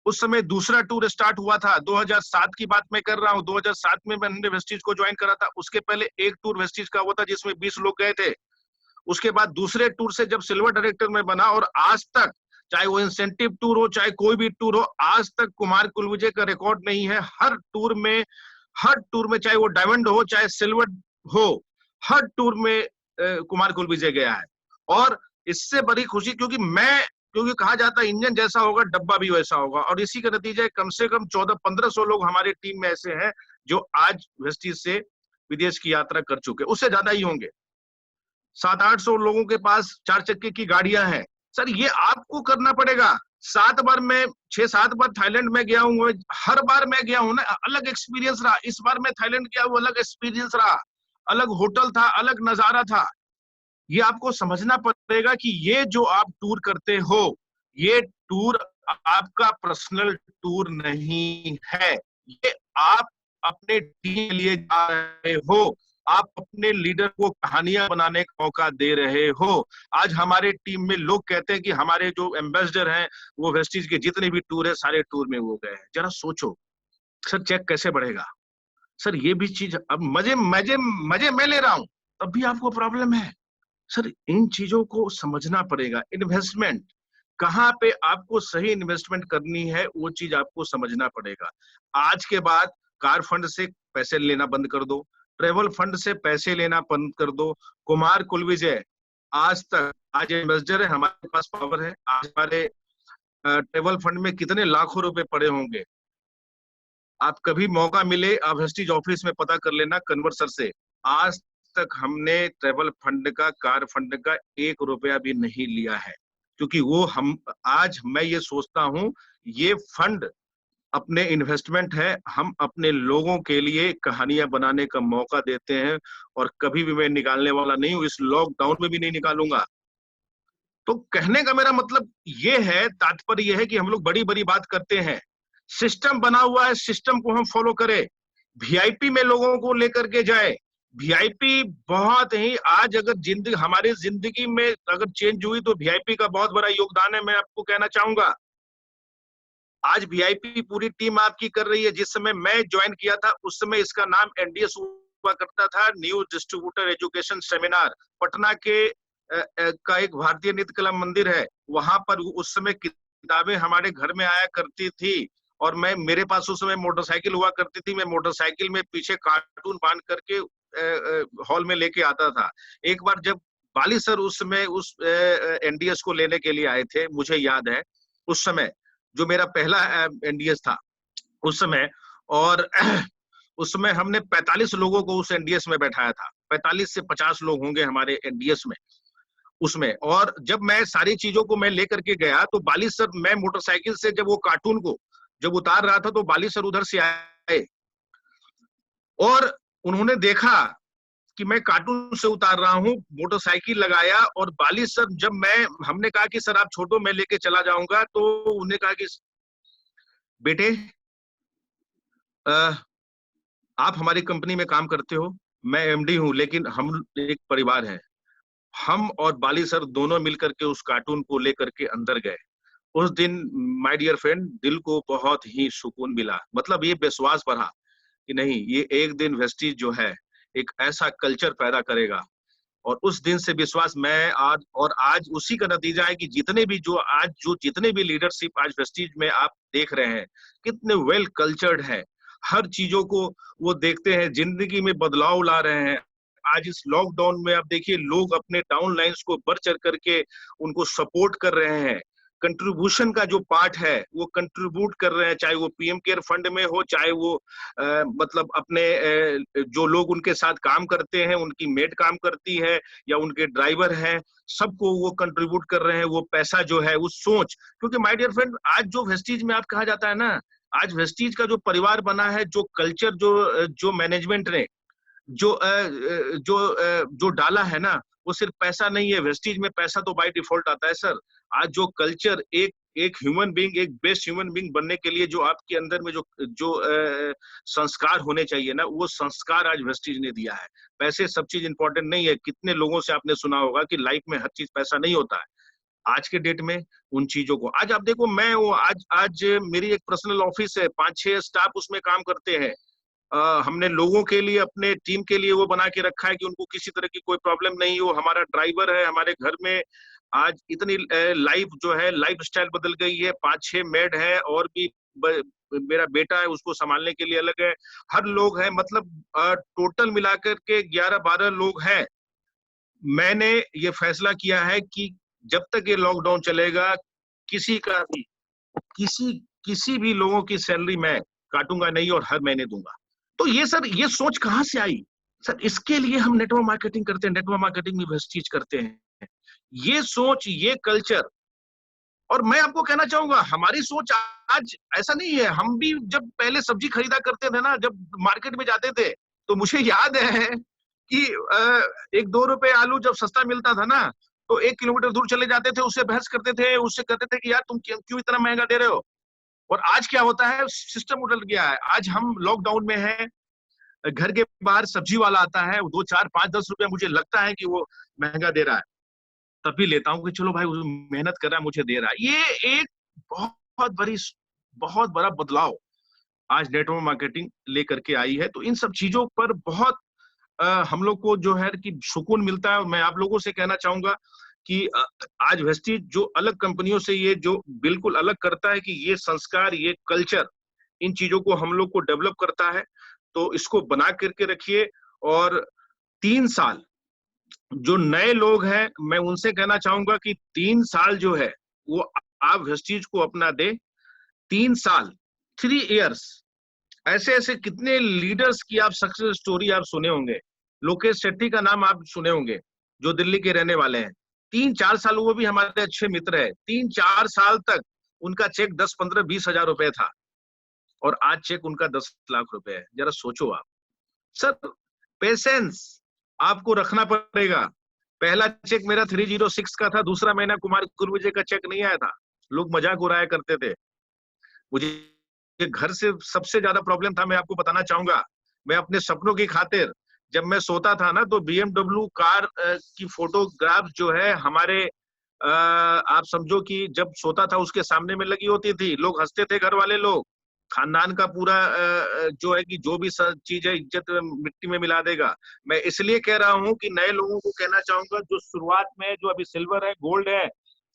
उस समय दूसरा टूर स्टार्ट हुआ था। 2007 की बात मैं कर रहा हूँ। 2007 में मैंने वेस्टिज को ज्वाइन करा था। उसके पहले एक टूर वेस्टिज का हुआ था जिसमें 20 लोग गए थे। उसके बाद दूसरे टूर से जब सिल्वर डायरेक्टर में बना, और आज तक चाहे वो इंसेंटिव टूर हो, चाहे कोई भी टूर हो, आज तक कुमार कुलविजय का रिकॉर्ड नहीं है। हर टूर में चाहे वो डायमंड हो चाहे सिल्वर हो, हर टूर में कुमार कुलविजय गया है। और इससे बड़ी खुशी, क्योंकि कहा जाता है इंजन जैसा होगा डब्बा भी वैसा होगा, और इसी का नतीजा है कम से कम 1400-1500 लोग हमारे टीम में ऐसे हैं जो आज वेस्टिज से विदेश की यात्रा कर चुके, उससे ज्यादा ही होंगे। 700-800 लोगों के पास 4 चक्के की गाड़ियां हैं। सर ये आपको करना पड़ेगा। 6-7 बार थाईलैंड में गया हूँ, हर बार मैं गया हूँ ना, अलग एक्सपीरियंस रहा। इस बार मैं थाईलैंड गया हूँ, अलग एक्सपीरियंस रहा, अलग होटल था, अलग नजारा था। ये आपको समझना पड़ेगा कि ये जो आप टूर करते हो, ये टूर आपका पर्सनल टूर नहीं है। ये आप अपने टीम के लिए जा रहे हो, आप अपने लीडर को कहानियां बनाने का मौका दे रहे हो। आज हमारे टीम में लोग कहते हैं कि हमारे जो एम्बेसडर हैं वो वेस्टिज के जितने भी टूर है सारे टूर में वो गए हैं। जरा सोचो सर, चेक कैसे बढ़ेगा? सर ये भी चीज, अब मजे मजे मजे मैं ले रहा हूं तब भी आपको प्रॉब्लम है। सर इन चीजों को समझना पड़ेगा। इन्वेस्टमेंट कहाँ पे आपको सही इन्वेस्टमेंट करनी है, वो चीज आपको समझना पड़ेगा। आज के बाद कार फंड से पैसे लेना बंद कर दो, ट्रेवल फंड से पैसे लेना बंद कर दो। कुमार कुलविजय आज एम्बेसडर है, हमारे पास पावर है। आज हमारे ट्रेवल फंड में कितने लाखों रुपए पड़े होंगे। आप कभी मौका मिले, आप वेस्टिज ऑफिस में पता कर लेना कन्वर सर से। आज तक हमने ट्रेवल फंड का, कार फंड का 1 रुपया भी नहीं लिया है, क्योंकि आज मैं ये सोचता हूं ये फंड अपने इन्वेस्टमेंट है। हम अपने लोगों के लिए कहानियां बनाने का मौका देते हैं, और कभी भी मैं निकालने वाला नहीं हूं। इस लॉकडाउन में भी नहीं निकालूंगा। तो कहने का मेरा मतलब ये है, तात्पर्य यह है कि हम लोग बड़ी बड़ी बात करते हैं। सिस्टम बना हुआ है, सिस्टम को हम फॉलो करें। वीआईपी में लोगों को लेकर के जाए। वीआईपी बहुत ही, आज अगर हमारी जिंदगी में अगर चेंज हुई तो वीआईपी का बहुत बड़ा योगदान है। मैं आपको कहना चाहूंगा, आज वीआईपी पूरी टीम आपकी कर रही है। जिस समय मैं ज्वाइन किया था उस समय इसका नाम एनडीएस हुआ करता था, new distributor education seminar. Patna के का एक भारतीय नृत्य कला मंदिर है, वहां पर उस समय किताबें हमारे घर में आया करती थी, और मेरे पास उस समय मोटरसाइकिल हुआ करती थी। मैं मोटरसाइकिल में पीछे कार्टून बांध करके हॉल में लेके आता था। एक बार जब बाली सर उस समय उस एनडीएस को लेने के लिए आए थे, मुझे याद है उस समय जो मेरा पहला एनडीएस था उस समय, और उस समय हमने 45 लोगों को उस एनडीएस में बैठाया था। 45 से 50 लोग होंगे हमारे एनडीएस में उसमें। और जब मैं सारी चीजों को मैं लेकर के गया तो बाली सर, मैं मोटरसाइकिल से जब वो कार्टून को जब उतार रहा था तो बाली सर उधर से आए, और उन्होंने देखा कि मैं कार्टून से उतार रहा हूं, मोटरसाइकिल लगाया, और बाली सर हमने कहा कि सर आप छोड़ो मैं लेके चला जाऊंगा, तो उन्होंने कहा कि बेटे आप हमारी कंपनी में काम करते हो, मैं एमडी हूं, लेकिन हम एक परिवार है। हम और बाली सर दोनों मिलकर के उस कार्टून को लेकर के अंदर गए। उस दिन माय डियर फ्रेंड, दिल को बहुत ही सुकून मिला। मतलब ये विश्वास बढ़ा कि नहीं, ये एक दिन वेस्टिज जो है एक ऐसा कल्चर पैदा करेगा। और उस दिन से विश्वास मैं आज उसी का नतीजा है कि जितने भी लीडरशिप आज वेस्टिज में आप देख रहे हैं, कितने वेल कल्चर्ड है, हर चीजों को वो देखते हैं, जिंदगी में बदलाव ला रहे हैं। आज इस लॉकडाउन में आप देखिए, लोग अपने डाउन लाइन्स को बढ़ चढ़ करके उनको सपोर्ट कर रहे हैं। कंट्रीब्यूशन का जो पार्ट है वो कंट्रीब्यूट कर रहे हैं, चाहे वो पीएम केयर फंड में हो, चाहे वो मतलब अपने जो लोग उनके साथ काम करते हैं, उनकी मेड काम करती है या उनके ड्राइवर हैं, सबको वो कंट्रीब्यूट कर रहे हैं। वो पैसा जो है, वो सोच, क्योंकि माय डियर फ्रेंड, आज जो वेस्टिज में आप कहा जाता है ना, आज वेस्टिज का जो परिवार बना है, जो कल्चर जो मैनेजमेंट ने जो डाला है ना, वो सिर्फ पैसा नहीं है। वेस्टिज में पैसा तो बाय डिफॉल्ट आता है सर। आज जो कल्चर एक एक ह्यूमन बीइंग, एक बेस्ट ह्यूमन बीइंग बनने के लिए जो आपके अंदर में जो जो संस्कार होने चाहिए ना, वो संस्कार आज वेस्टीज ने दिया है। पैसे सब चीज इंपॉर्टेंट नहीं है। कितने लोगों से आपने सुना होगा कि लाइफ में हर चीज पैसा नहीं होता है। आज के डेट में उन चीजों को, आज आप देखो, मैं वो आज आज मेरी एक पर्सनल ऑफिस है, 5-6 स्टाफ उसमें काम करते हैं। हमने लोगों के लिए, अपने टीम के लिए वो बना के रखा है कि उनको किसी तरह की कोई प्रॉब्लम नहीं हो। हमारा ड्राइवर है, हमारे घर में आज इतनी लाइफ जो है, लाइफ स्टाइल बदल गई है। 5-6 मेड है और भी मेरा बेटा है, उसको संभालने के लिए अलग है। हर लोग है, मतलब टोटल मिलाकर के 11-12 लोग हैं। मैंने ये फैसला किया है कि जब तक ये लॉकडाउन चलेगा, किसी का भी किसी भी लोगों की सैलरी मैं काटूंगा नहीं और हर महीने दूंगा। तो ये सर, ये सोच कहां से आई सर? इसके लिए हम नेटवर्क मार्केटिंग करते हैं, नेटवर्क मार्केटिंग में वेस्टीज करते हैं। ये सोच, ये कल्चर। और मैं आपको कहना चाहूंगा, हमारी सोच आज ऐसा नहीं है। हम भी जब पहले सब्जी खरीदा करते थे ना, जब मार्केट में जाते थे, तो मुझे याद है कि 1-2 रुपए आलू जब सस्ता मिलता था ना, तो 1 किलोमीटर दूर चले जाते थे, उससे बहस करते थे, उससे कहते थे कि यार तुम क्यों इतना महंगा दे रहे हो। और आज क्या होता है, सिस्टम उलट गया है। आज हम लॉकडाउन में हैं, घर के बाहर सब्जी वाला आता है, 2, 4, 5, 10 रुपया मुझे लगता है कि वो महंगा दे रहा है, तभी लेता हूँ कि चलो भाई वो मेहनत कर रहा है, मुझे दे रहा है। ये एक बहुत बड़ी, बहुत बड़ा बदलाव आज नेटवर्क मार्केटिंग लेकर के आई है। तो इन सब चीजों पर बहुत हम लोग को जो है कि सुकून मिलता है। और मैं आप लोगों से कहना चाहूंगा कि आज वेस्टीज जो अलग कंपनियों से ये जो बिल्कुल अलग करता है कि ये संस्कार, ये कल्चर, इन चीजों को हम लोग को डेवलप करता है। तो इसको बना करके रखिए। और 3 साल जो नए लोग हैं, मैं उनसे कहना चाहूंगा कि 3 साल जो है वो आप वेस्टीज को अपना दे। 3 साल, 3 इयर्स, ऐसे ऐसे कितने लीडर्स की आप सक्सेस स्टोरी आप सुने होंगे। लोकेश सेट्टी का नाम आप सुने होंगे, जो दिल्ली के रहने वाले हैं। 3-4 साल, वो भी हमारे अच्छे मित्र है, 3-4 साल तक उनका चेक 10-15-20 हजार रुपए था, और आज चेक उनका 10 लाख रुपए है। जरा सोचो आप सर, पेशेंस आपको रखना पड़ेगा। पहला चेक मेरा 306 का था, दूसरा महीना कुमार गुरुविजय का चेक नहीं आया था। लोग मजाक उड़ाया करते थे। मुझे घर से सबसे ज्यादा प्रॉब्लम था, मैं आपको बताना चाहूंगा। मैं अपने सपनों की खातिर जब मैं सोता था ना, तो BMW कार की फोटोग्राफ जो है हमारे, आप समझो कि जब सोता था उसके सामने में लगी होती थी। लोग हंसते थे, घर वाले लोग। खानदान का पूरा जो है कि जो भी चीज है, इज्जत मिट्टी में मिला देगा। मैं इसलिए कह रहा हूँ कि नए लोगों को कहना चाहूंगा, जो शुरुआत में जो अभी सिल्वर है, गोल्ड है,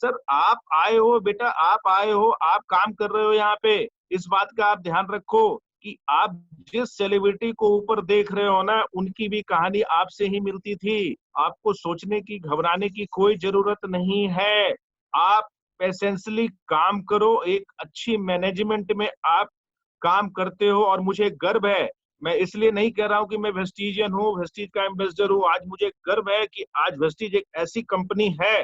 सर आप आए हो बेटा, आप आए हो, आप काम कर रहे हो यहाँ पे, इस बात का आप ध्यान रखो कि आप जिस सेलिब्रिटी को ऊपर देख रहे हो ना, उनकी भी कहानी आपसे ही मिलती थी। आपको सोचने की, घबराने की कोई जरूरत नहीं है। आप पेशेंसली काम करो, एक अच्छी मैनेजमेंट में आप काम करते हो, और मुझे गर्व है। मैं इसलिए नहीं कह रहा हूं कि मैं वेस्टीजियन हूँ, वेस्टीज का एम्बेसडर हूँ। आज मुझे गर्व है कि आज वेस्टीज एक ऐसी कंपनी है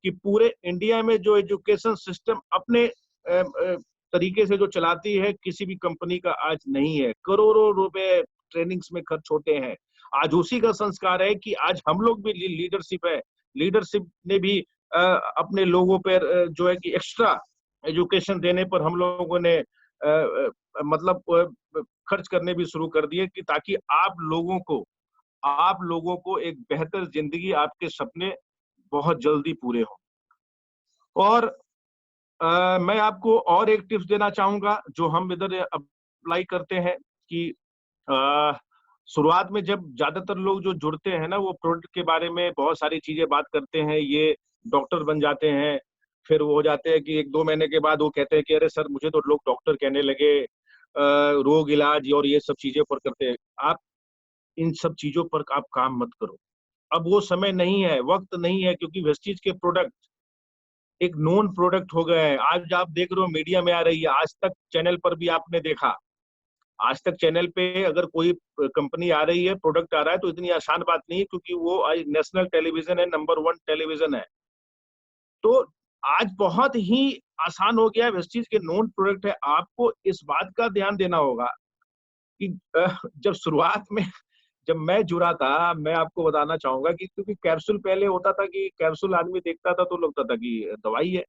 कि पूरे इंडिया में जो एजुकेशन सिस्टम अपने तरीके से जो चलाती है, किसी भी कंपनी का आज नहीं है। करोड़ों रुपए ट्रेनिंग्स में खर्च होते हैं। आज उसी का संस्कार है कि आज हम लोग भी लीडरशिप है। लीडरशिप ने भी अपने लोगों पर जो है कि एक्स्ट्रा एजुकेशन देने पर हम लोगों ने मतलब खर्च करने भी शुरू कर दिए, कि ताकि आप लोगों को एक बेहतर जिंदगी, आपके सपने बहुत जल्दी पूरे हो। और मैं आपको और एक टिप्स देना चाहूंगा, जो हम इधर अप्लाई करते हैं, कि शुरुआत में जब ज्यादातर लोग जो जुड़ते हैं ना, वो प्रोडक्ट के बारे में बहुत सारी चीजें बात करते हैं। ये डॉक्टर बन जाते हैं, फिर वो हो जाते हैं कि 1-2 महीने के बाद वो कहते हैं कि अरे सर, मुझे तो लोग डॉक्टर कहने लगे, रोग इलाज और ये सब चीजें पर करते हैं। आप इन सब चीजों पर आप काम मत करो। अब वो समय नहीं है, वक्त नहीं है, क्योंकि वेस्टीज के प्रोडक्ट एक नोन प्रोडक्ट हो गए हैं। आज आप देख रहे हो, मीडिया में आ रही है, आज तक चैनल पर भी आपने देखा। आज तक चैनल पे अगर कोई कंपनी आ रही है, प्रोडक्ट आ रहा है, तो इतनी आसान बात नहीं है, क्योंकि वो आज नेशनल टेलीविजन है, नंबर 1 टेलीविजन है। तो आज बहुत ही आसान हो गया है, वेस्टीज के नोन प्रोडक्ट है। आपको इस बात का ध्यान देना होगा कि जब शुरुआत में जब मैं जुड़ा था, मैं आपको बताना चाहूंगा कि क्योंकि कैप्सूल पहले होता था कि कैप्सूल आदमी देखता था तो लगता था कि दवाई है।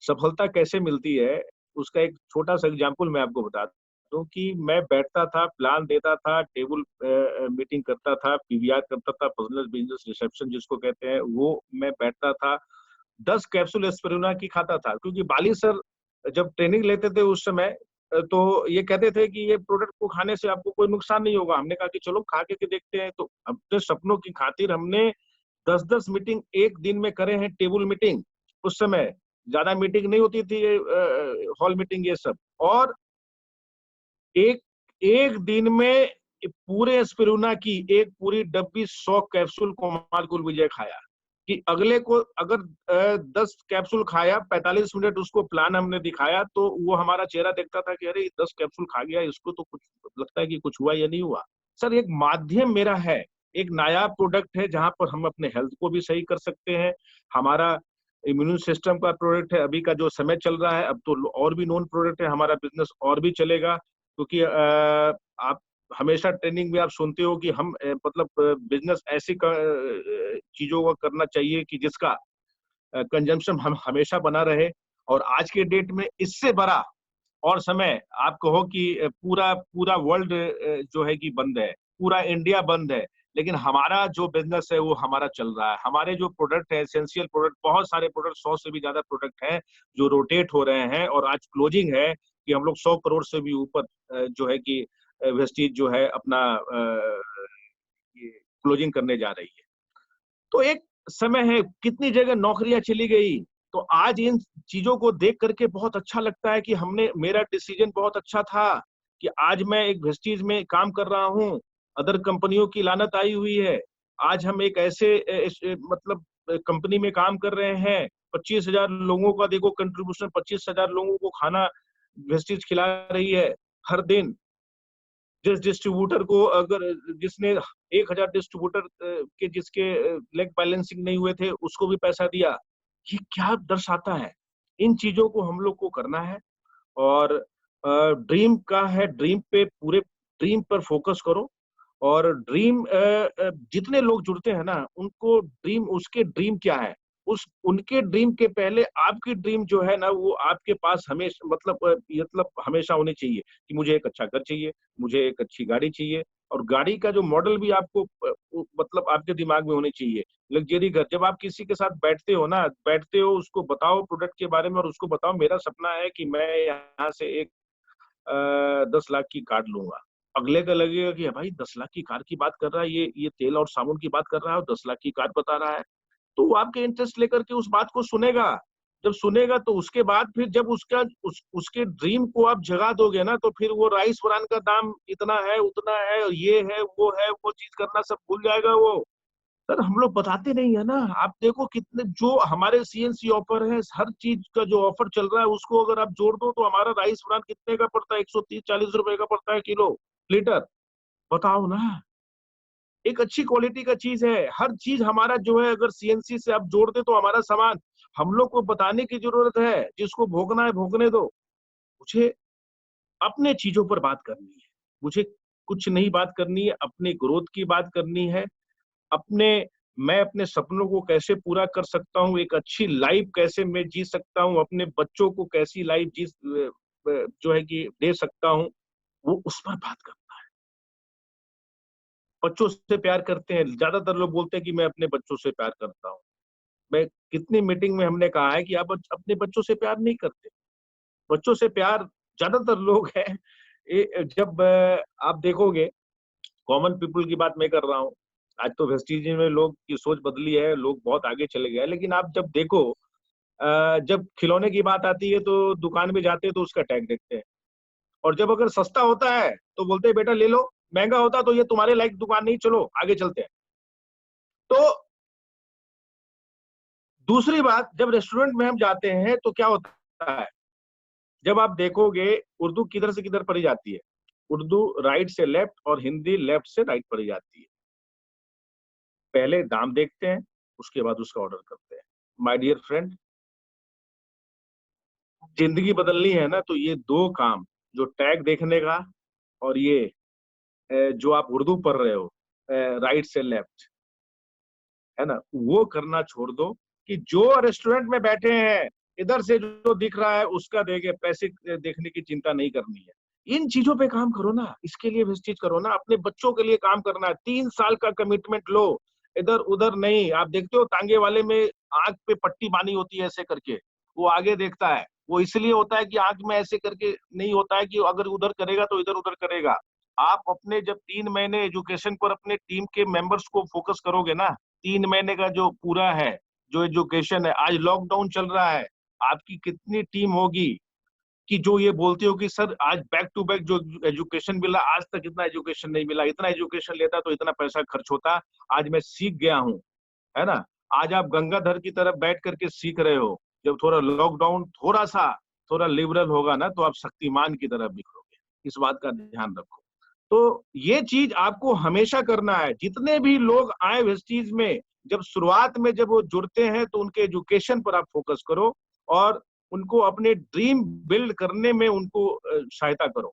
सफलता कैसे मिलती है उसका एक छोटा सा एग्जांपल मैं आपको बता दूं कि मैं बैठता था, प्लान देता था, टेबल मीटिंग करता था, पीवीआर करता था, पर्सनल बिजनेस रिसेप्शन जिसको कहते हैं, वो मैं बैठता था, 10 कैप्सूल एस्पिरुलिना की खाता था, क्योंकि बाली सर जब ट्रेनिंग लेते थे उस समय तो ये कहते थे कि ये प्रोडक्ट को खाने से आपको कोई नुकसान नहीं होगा। हमने कहा कि चलो खा के देखते हैं, तो अपने सपनों की खातिर हमने 10-10 मीटिंग एक दिन में करे हैं, टेबल मीटिंग। उस समय ज्यादा मीटिंग नहीं होती थी, हॉल मीटिंग ये सब। और एक एक दिन में पूरे एस्पिरुलिना की एक पूरी डब्बी 100 कैप्सूल कुमार गुल विजय खाया कि अगले को अगर 10 कैप्सूल खाया, 45 मिनट उसको प्लान हमने दिखाया, तो वो हमारा चेहरा देखता था कि अरे 10 कैप्सूल खा गया, इसको तो कुछ लगता है कि कुछ हुआ या नहीं हुआ। सर एक माध्यम मेरा है, एक नायाब प्रोडक्ट है जहां पर हम अपने हेल्थ को भी सही कर सकते हैं। हमारा इम्यून सिस्टम का प्रोडक्ट है, अभी का जो समय चल रहा है, अब तो और भी नॉन प्रोडक्ट है, हमारा बिजनेस और भी चलेगा, क्योंकि आप हमेशा ट्रेनिंग में आप सुनते हो कि हम मतलब बिजनेस ऐसी चीजों को करना चाहिए कि जिसका कंजम्पशन हम हमेशा बना रहे। और आज के डेट में इससे बड़ा और समय आप कहो कि पूरा पूरा वर्ल्ड जो है कि बंद है, पूरा इंडिया बंद है, लेकिन हमारा जो बिजनेस है वो हमारा चल रहा है। हमारे जो प्रोडक्ट है, एसेंशियल प्रोडक्ट, बहुत सारे प्रोडक्ट, 100 से भी ज्यादा प्रोडक्ट हैं जो रोटेट हो रहे हैं, और आज क्लोजिंग है कि हम लोग 100 करोड़ से भी ऊपर जो है कि वेस्टीज जो है अपना क्लोजिंग करने जा रही है। तो एक समय है, कितनी जगह नौकरियां चली गई। तो आज इन चीजों को देख करके बहुत अच्छा लगता है कि हमने, मेरा डिसीजन बहुत अच्छा था कि आज मैं एक वेस्टीज में काम कर रहा हूँ। अदर कंपनियों की लानत आई हुई है, आज हम एक ऐसे मतलब कंपनी में काम कर रहे हैं, 25,000 लोगों का देखो कंट्रीब्यूशन, 25,000 लोगों को खाना वेस्टीज खिला रही है हर दिन। जिस डिस्ट्रीब्यूटर को, अगर जिसने 1,000 डिस्ट्रीब्यूटर के जिसके लेग बैलेंसिंग नहीं हुए थे उसको भी पैसा दिया। ये क्या दर्शाता है? इन चीजों को हम लोग को करना है। और ड्रीम का है, ड्रीम पे पूरे ड्रीम पर फोकस करो। और ड्रीम जितने लोग जुड़ते हैं ना, उनको ड्रीम, उसके ड्रीम क्या है, उस उनके ड्रीम के पहले आपकी ड्रीम जो है ना, वो आपके पास हमेशा मतलब हमेशा होनी चाहिए कि मुझे एक अच्छा घर चाहिए, मुझे एक अच्छी गाड़ी चाहिए। और गाड़ी का जो मॉडल भी आपको मतलब आपके दिमाग में होनी चाहिए। लग्जरी घर, जब आप किसी के साथ बैठते हो ना, बैठते हो, उसको बताओ प्रोडक्ट के बारे में, और उसको बताओ मेरा सपना है कि मैं यहाँ से एक 10 लाख की कार लूंगा। अगले का लगेगा कि भाई 10 लाख की कार की बात कर रहा है, ये तेल और साबुन की बात कर रहा है और 10 लाख की कार बता रहा है। तो वो आपके इंटरेस्ट लेकर के उस बात को सुनेगा। जब सुनेगा तो उसके बाद फिर जब उसके ड्रीम को आप जगा दोगे ना, तो फिर वो राइस ब्रान का दाम इतना है, उतना है, और ये है, वो चीज करना सब भूल जाएगा वो। सर हम लोग बताते नहीं है ना। आप देखो कितने जो हमारे सीएनसी ऑफर है, हर चीज का जो ऑफर चल रहा है उसको अगर आप जोड़ दो तो हमारा राइस ब्रान कितने का पड़ता है? 130-140 रुपए का पड़ता है किलो, लीटर। बताओ ना, एक अच्छी क्वालिटी का चीज है। हर चीज हमारा जो है, अगर सीएनसी से आप जोड़ दे तो हमारा सामान, हम लोग को बताने की जरूरत है। जिसको भोगना है भोगने दो। मुझे अपने चीजों पर बात करनी है, मुझे कुछ नहीं बात करनी है, अपने ग्रोथ की बात करनी है। अपने मैं अपने सपनों को कैसे पूरा कर सकता हूँ, एक अच्छी लाइफ कैसे मैं जी सकता हूँ, अपने बच्चों को कैसी लाइफ जी जो है कि दे सकता हूँ, वो उस पर बात करना है। बच्चों से प्यार करते हैं, ज्यादातर लोग बोलते हैं कि मैं अपने बच्चों से प्यार करता हूँ। मैं कितनी मीटिंग में हमने कहा है कि आप अपने बच्चों से प्यार नहीं करते। बच्चों से प्यार ज्यादातर लोग हैं, जब आप देखोगे, कॉमन पीपल की बात मैं कर रहा हूँ। आज तो वेस्टीज में लोग की सोच बदली है, लोग बहुत आगे चले गए हैं, लेकिन आप जब देखो, जब खिलौने की बात आती है तो दुकान में जाते हैं तो उसका टैग देखते हैं। और जब अगर सस्ता होता है तो बोलते हैं बेटा ले लो, महंगा होता तो ये तुम्हारे लायक दुकान नहीं, चलो आगे चलते हैं। तो दूसरी बात, जब रेस्टोरेंट में हम जाते हैं तो क्या होता है, जब आप देखोगे, उर्दू किधर से किधर पढ़ी जाती है? उर्दू राइट से लेफ्ट और हिंदी लेफ्ट से राइट पढ़ी जाती है। पहले दाम देखते हैं, उसके बाद उसका ऑर्डर करते हैं। माय डियर फ्रेंड, जिंदगी बदलनी है ना, तो ये दो काम, जो टैग देखने का और ये जो आप उर्दू पढ़ रहे हो, राइट से लेफ्ट, है ना, वो करना छोड़ दो। कि जो रेस्टोरेंट में बैठे हैं इधर से जो दिख रहा है उसका देके पैसे देखने की चिंता नहीं करनी है। इन चीजों पे काम करो ना, इसके लिए वेस्टेज करो ना, अपने बच्चों के लिए काम करना है। 3 साल का कमिटमेंट लो, इधर उधर नहीं। आप देखते हो तांगे वाले में आंख पे पट्टी बांधी होती है ऐसे करके, वो आगे देखता है। वो इसलिए होता है कि आंख में ऐसे करके नहीं होता है कि अगर उधर करेगा तो इधर उधर करेगा। आप अपने जब 3 महीने एजुकेशन पर अपने टीम के मेंबर्स को फोकस करोगे ना, 3 महीने का जो पूरा है, जो एजुकेशन है, आज लॉकडाउन चल रहा है, आपकी कितनी टीम होगी कि जो ये बोलती हो कि सर आज बैक टू बैक जो एजुकेशन मिला, आज तक इतना एजुकेशन नहीं मिला, इतना एजुकेशन लेता तो इतना पैसा खर्च होता, आज मैं सीख गया हूँ, है ना। आज आप गंगाधर की तरफ बैठ करके सीख रहे हो। जब थोड़ा लॉकडाउन थोड़ा लिबरल होगा ना, तो आप शक्तिमान की तरफ बिखरोगे। इस बात का ध्यान रखो। तो ये चीज आपको हमेशा करना है। जितने भी लोग आए वेस्टीज में, जब शुरुआत में जब वो जुड़ते हैं तो उनके एजुकेशन पर आप फोकस करो और उनको अपने ड्रीम बिल्ड करने में उनको सहायता करो।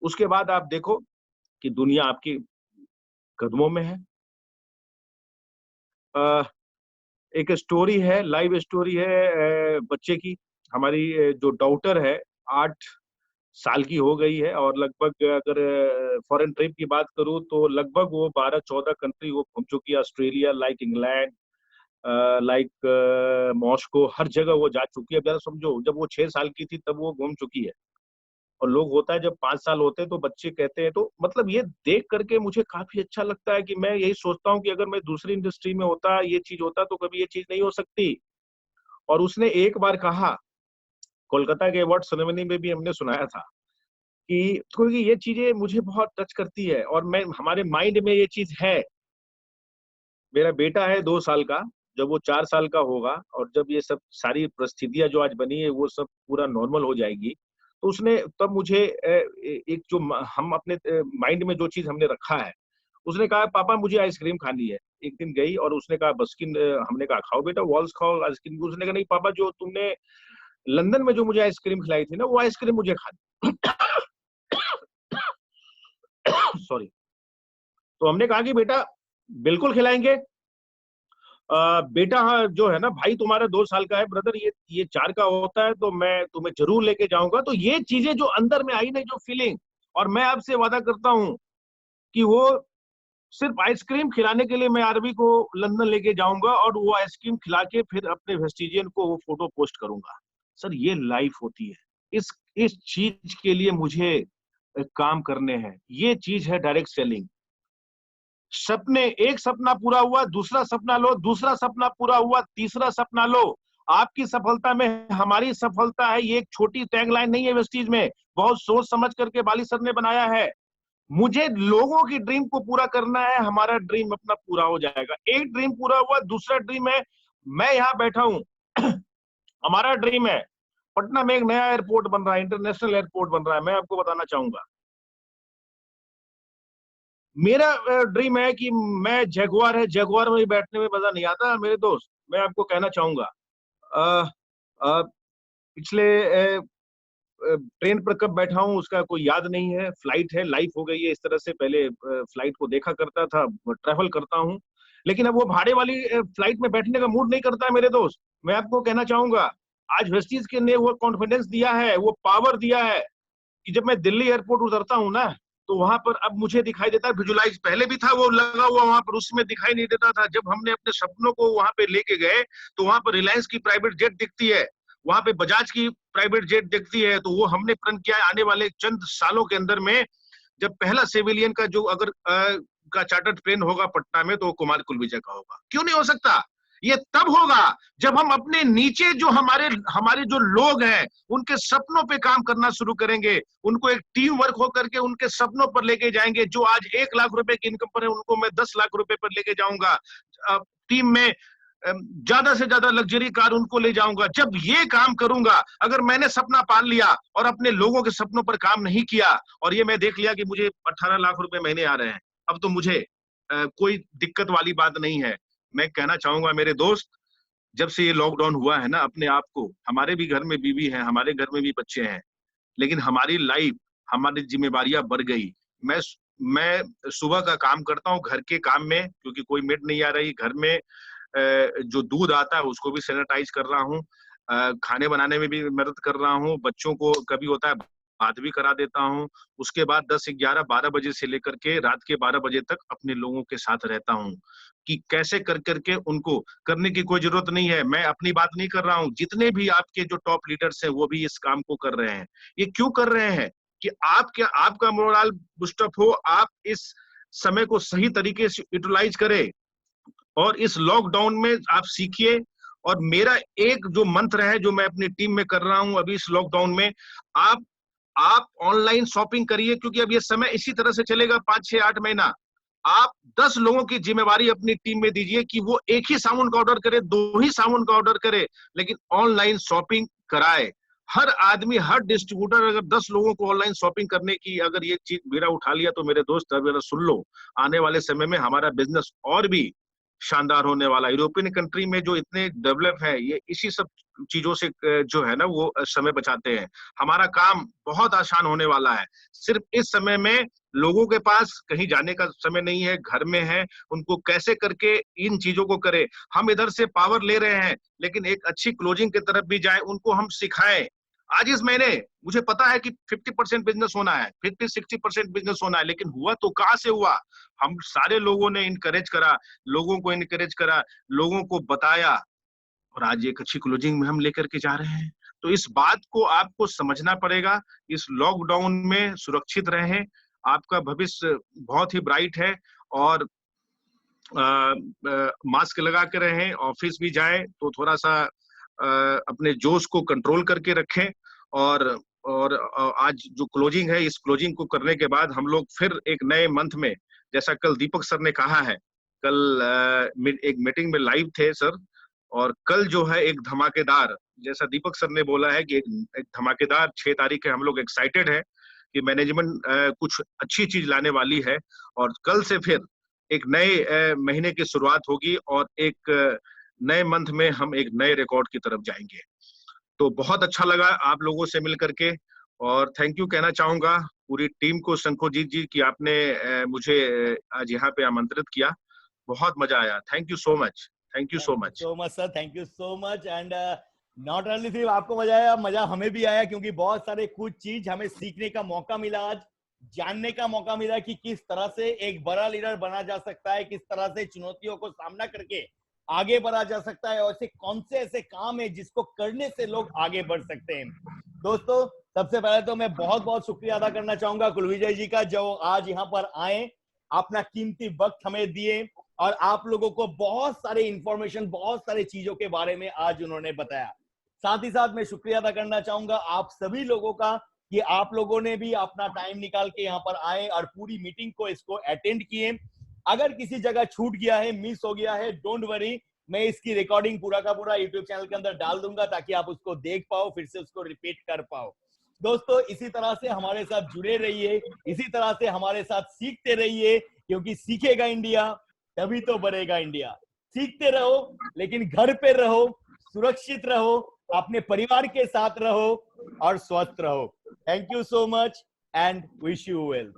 उसके बाद आप देखो कि दुनिया आपके कदमों में है। एक स्टोरी है, लाइव स्टोरी है बच्चे की। हमारी जो डॉटर है 8 साल की हो गई है और लगभग अगर फॉरेन ट्रिप की बात करूं तो लगभग वो 12-14 कंट्री वो घूम चुकी है। Australia, like England, like Moscow, हर जगह वो जा चुकी है। अब जरा समझो, जब वो 6 साल की थी तब वो घूम चुकी है। और लोग होता है जब 5 साल होते हैं तो बच्चे कहते हैं, तो मतलब ये देख करके मुझे काफी अच्छा लगता है कि मैं यही सोचता हूँ कि अगर मैं दूसरी इंडस्ट्री में होता, ये चीज होता तो कभी ये चीज नहीं हो सकती। और उसने एक बार कहा, कोलकाता के अवार्ड सेरेमनी में भी हमने सुनाया था कि क्योंकि ये चीजें मुझे बहुत टच करती है और मैं हमारे माइंड में ये चीज है। मेरा बेटा है 2 साल का, जब वो 4 साल का होगा और जब ये सब सारी परिस्थितियां जो आज बनी है वो सब पूरा नॉर्मल हो जाएगी, तो उसने तब मुझे एक जो हम अपने माइंड में जो चीज हमने रखा है, उसने कहा पापा मुझे आइसक्रीम खानी है। एक दिन गई और उसने कहा बस्किन, हमने कहा खाओ बेटा, वॉल्स खाओ आइसक्रीम। उसने कहा नहीं पापा, जो तुमने लंदन में जो मुझे आइसक्रीम खिलाई थी ना, वो आइसक्रीम मुझे खानी। सॉरी। तो हमने कहा कि बेटा बिल्कुल खिलाएंगे। बेटा हाँ, जो है ना भाई तुम्हारा 2 साल का है ब्रदर, ये 4 का होता है, तो मैं तुम्हें जरूर लेके जाऊंगा। तो ये चीजें जो अंदर में आई ना, जो फीलिंग, और मैं आपसे वादा करता हूँ कि वो सिर्फ आइसक्रीम खिलाने के लिए मैं आरबी को लंदन लेके जाऊंगा और वो आइसक्रीम खिला के फिर अपने वेस्टिजियन को वो फोटो पोस्ट करूंगा। सर ये लाइफ होती है। इस चीज के लिए मुझे काम करने हैं। ये चीज है डायरेक्ट सेलिंग। सपने, एक सपना पूरा हुआ, दूसरा सपना लो, दूसरा सपना पूरा हुआ, तीसरा सपना लो। आपकी सफलता में हमारी सफलता है, ये एक छोटी टैगलाइन नहीं है वेस्टीज में, बहुत सोच समझ करके बाली सर ने बनाया है। मुझे लोगों की ड्रीम को पूरा करना है, हमारा ड्रीम अपना पूरा हो जाएगा। एक ड्रीम पूरा हुआ, दूसरा ड्रीम है, मैं यहाँ बैठा हूँ। हमारा ड्रीम है, पटना में एक नया एयरपोर्ट बन रहा है, इंटरनेशनल एयरपोर्ट बन रहा है। मैं आपको बताना चाहूंगा, मेरा ड्रीम है कि मैं जगुआर है, जगुआर में भी बैठने में मजा नहीं आता मेरे दोस्त। मैं आपको कहना चाहूंगा, अ, अ, पिछले ट्रेन पर कब बैठा हूँ उसका कोई याद नहीं है। फ्लाइट है, लाइफ हो गई है इस तरह से। पहले फ्लाइट को देखा करता था, ट्रैवल करता हूँ, लेकिन अब वो भाड़े वाली फ्लाइट में बैठने का मूड नहीं करता है मेरे दोस्त। मैं आपको कहना चाहूंगा, आज वेस्टीज के ने वो कॉन्फिडेंस दिया है, वो पावर दिया है कि जब मैं दिल्ली एयरपोर्ट उतरता हूँ ना, तो वहां पर अब मुझे दिखाई देता है विजुलाइज। पहले भी था वो लगा हुआ वहां पर, उसमें दिखाई नहीं देता था। जब हमने अपने सपनों को वहां पे लेके गए तो वहां पर रिलायंस की प्राइवेट जेट दिखती है, वहां पे बजाज की प्राइवेट जेट दिखती है। तो वो हमने प्रण किया है आने वाले चंद सालों के अंदर में, जब पहला सिविलियन का जो अगर का चार्टर्ड प्लेन होगा पटना में, तो वो कुमार कुलविजय का होगा। क्यों नहीं हो सकता? ये तब होगा जब हम अपने नीचे जो हमारे हमारे जो लोग हैं उनके सपनों पे काम करना शुरू करेंगे, उनको एक टीम वर्क होकर के उनके सपनों पर लेके जाएंगे। जो आज 1 लाख रुपए की इनकम पर है, उनको मैं 10 लाख रुपए पर लेके जाऊंगा। टीम में ज्यादा से ज्यादा लग्जरी कार उनको ले जाऊंगा। जब ये काम करूंगा, अगर मैंने सपना पाल लिया और अपने लोगों के सपनों पर काम नहीं किया, और ये मैं देख लिया कि मुझे 18 लाख रुपए महीने आ रहे हैं, अब तो मुझे कोई दिक्कत वाली बात नहीं है। मैं कहना चाहूंगा मेरे दोस्त, जब से ये लॉकडाउन हुआ है ना, अपने आप को, हमारे भी घर में बीवी है, हमारे घर में भी बच्चे हैं, लेकिन हमारी लाइफ, हमारी जिम्मेवारियां बढ़ गई। मैं सुबह का काम करता हूँ घर के काम में, क्योंकि कोई मेड नहीं आ रही घर में। जो दूध आता है उसको भी सैनिटाइज कर रहा हूँ। खाने बनाने में भी मदद कर रहा हूँ, बच्चों को कभी होता है बात भी करा देता हूँ। उसके बाद 10, 11, 12 बजे से लेकर के रात के 12 बजे तक अपने लोगों के साथ रहता हूँ कि कैसे कर करके उनको करने की कोई जरूरत नहीं है। मैं अपनी बात नहीं कर रहा हूँ, जितने भी आपके जो टॉप लीडर्स हैं वो भी इस काम को कर रहे हैं। ये क्यों कर रहे हैं कि आपका मोरल बूस्टअप हो, आप इस समय को सही तरीके से यूटिलाइज करें और इस लॉकडाउन में आप सीखिए। और मेरा एक जो मंत्र है जो मैं अपनी टीम में कर रहा हूं अभी इस लॉकडाउन में, आप ऑनलाइन शॉपिंग करिए, क्योंकि अब ये समय इसी तरह से चलेगा 5, 6, 8 महीना। आप 10 लोगों की जिम्मेवारी अपनी टीम में दीजिए कि वो एक ही साबुन का ऑर्डर करे, 2 ही साबुन का ऑर्डर करे, लेकिन ऑनलाइन शॉपिंग कराए। हर आदमी, हर डिस्ट्रीब्यूटर अगर 10 लोगों को ऑनलाइन शॉपिंग करने की अगर ये चीज मेरा उठा लिया तो मेरे दोस्त अगर सुन लो, आने वाले समय में हमारा बिजनेस और भी शानदार होने वाला। यूरोपियन कंट्री में जो इतने डेवलप है, ये इसी सब चीजों से जो है ना वो समय बचाते हैं। हमारा काम बहुत आसान होने वाला है। सिर्फ इस समय में लोगों के पास कहीं जाने का समय नहीं है, घर में है, उनको कैसे करके इन चीजों को करें। हम इधर से पावर ले रहे हैं, लेकिन एक अच्छी क्लोजिंग की तरफ भी जाए, उनको हम सिखाएं। आज इस महीने मुझे पता है कि 50% बिजनेस होना है, 50-60% बिजनेस होना है, लेकिन हुआ तो कहाँ से हुआ? हम सारे लोगों ने इनकरेज करा, लोगों को इनकरेज करा, लोगों को बताया, और आज एक अच्छी क्लोजिंग में हम लेकर के जा रहे हैं। तो इस बात को आपको समझना पड़ेगा। इस लॉकडाउन में सुरक्षित रहें, आपका भविष्य बहुत ही ब्राइट है। और मास्क लगा के रहें, ऑफिस भी जाएं तो थोड़ा सा अपने जोश को कंट्रोल करके रखें। और आज जो क्लोजिंग है, इस क्लोजिंग को करने के बाद हम लोग फिर एक नए मंथ में, जैसा कल दीपक सर ने कहा है, कल एक मीटिंग में लाइव थे सर, और कल जो है एक धमाकेदार, जैसा दीपक सर ने बोला है कि एक धमाकेदार 6 तारीख है। हम लोग एक्साइटेड है कि मैनेजमेंट कुछ अच्छी चीज लाने वाली है, और कल से फिर एक नए महीने की शुरुआत होगी और एक नए मंथ में हम एक नए रिकॉर्ड की तरफ जाएंगे। तो बहुत अच्छा लगा आप लोगों से मिल करके, और थैंक यू कहना चाहूंगा पूरी टीम को, शंकोजीत जी, कि आपने मुझे आज यहाँ पे आमंत्रित किया। बहुत मजा आया। Thank you so much. Thank you so much. So much sir, thank you so much. And not only सिर्फ आपको मजा आया, मजा हमें भी आया, क्योंकि बहुत सारे कुछ चीज हमें सीखने का मौका मिला, आज जानने का मौका मिला कि किस तरह से एक बड़ा लीडर बना जा सकता है, किस तरह से चुनौतियों को सामना करके आगे बढ़ा जा सकता है, और ऐसे कौन से ऐसे काम है जिसको करने से लोग आगे बढ़ सकते हैं। दोस्तों, सबसे पहले तो मैं बहुत बहुत शुक्रिया अदा करना चाहूंगा कुलविजय जी का, जो आज यहाँ पर आए, अपना कीमती वक्त हमें दिए, और आप लोगों को बहुत सारे इंफॉर्मेशन, बहुत सारे चीजों के बारे में आज उन्होंने बताया। साथ ही साथ मैं शुक्रिया अदा करना चाहूंगा आप सभी लोगों का कि आप लोगों ने भी अपना टाइम निकाल के यहाँ पर आए और पूरी मीटिंग को इसको अटेंड किए। अगर किसी जगह छूट गया है, मिस हो गया है, डोंट वरी, मैं इसकी रिकॉर्डिंग पूरा का पूरा यूट्यूब चैनल के अंदर डाल दूंगा, ताकि आप उसको देख पाओ, फिर से उसको रिपीट कर पाओ। दोस्तों, इसी तरह से हमारे साथ जुड़े रहिए, इसी तरह से हमारे साथ सीखते रहिए, क्योंकि सीखेगा इंडिया तभी तो बढ़ेगा इंडिया। सीखते रहो, लेकिन घर पे रहो, सुरक्षित रहो, अपने परिवार के साथ रहो और स्वस्थ रहो। Thank you so much and wish you well.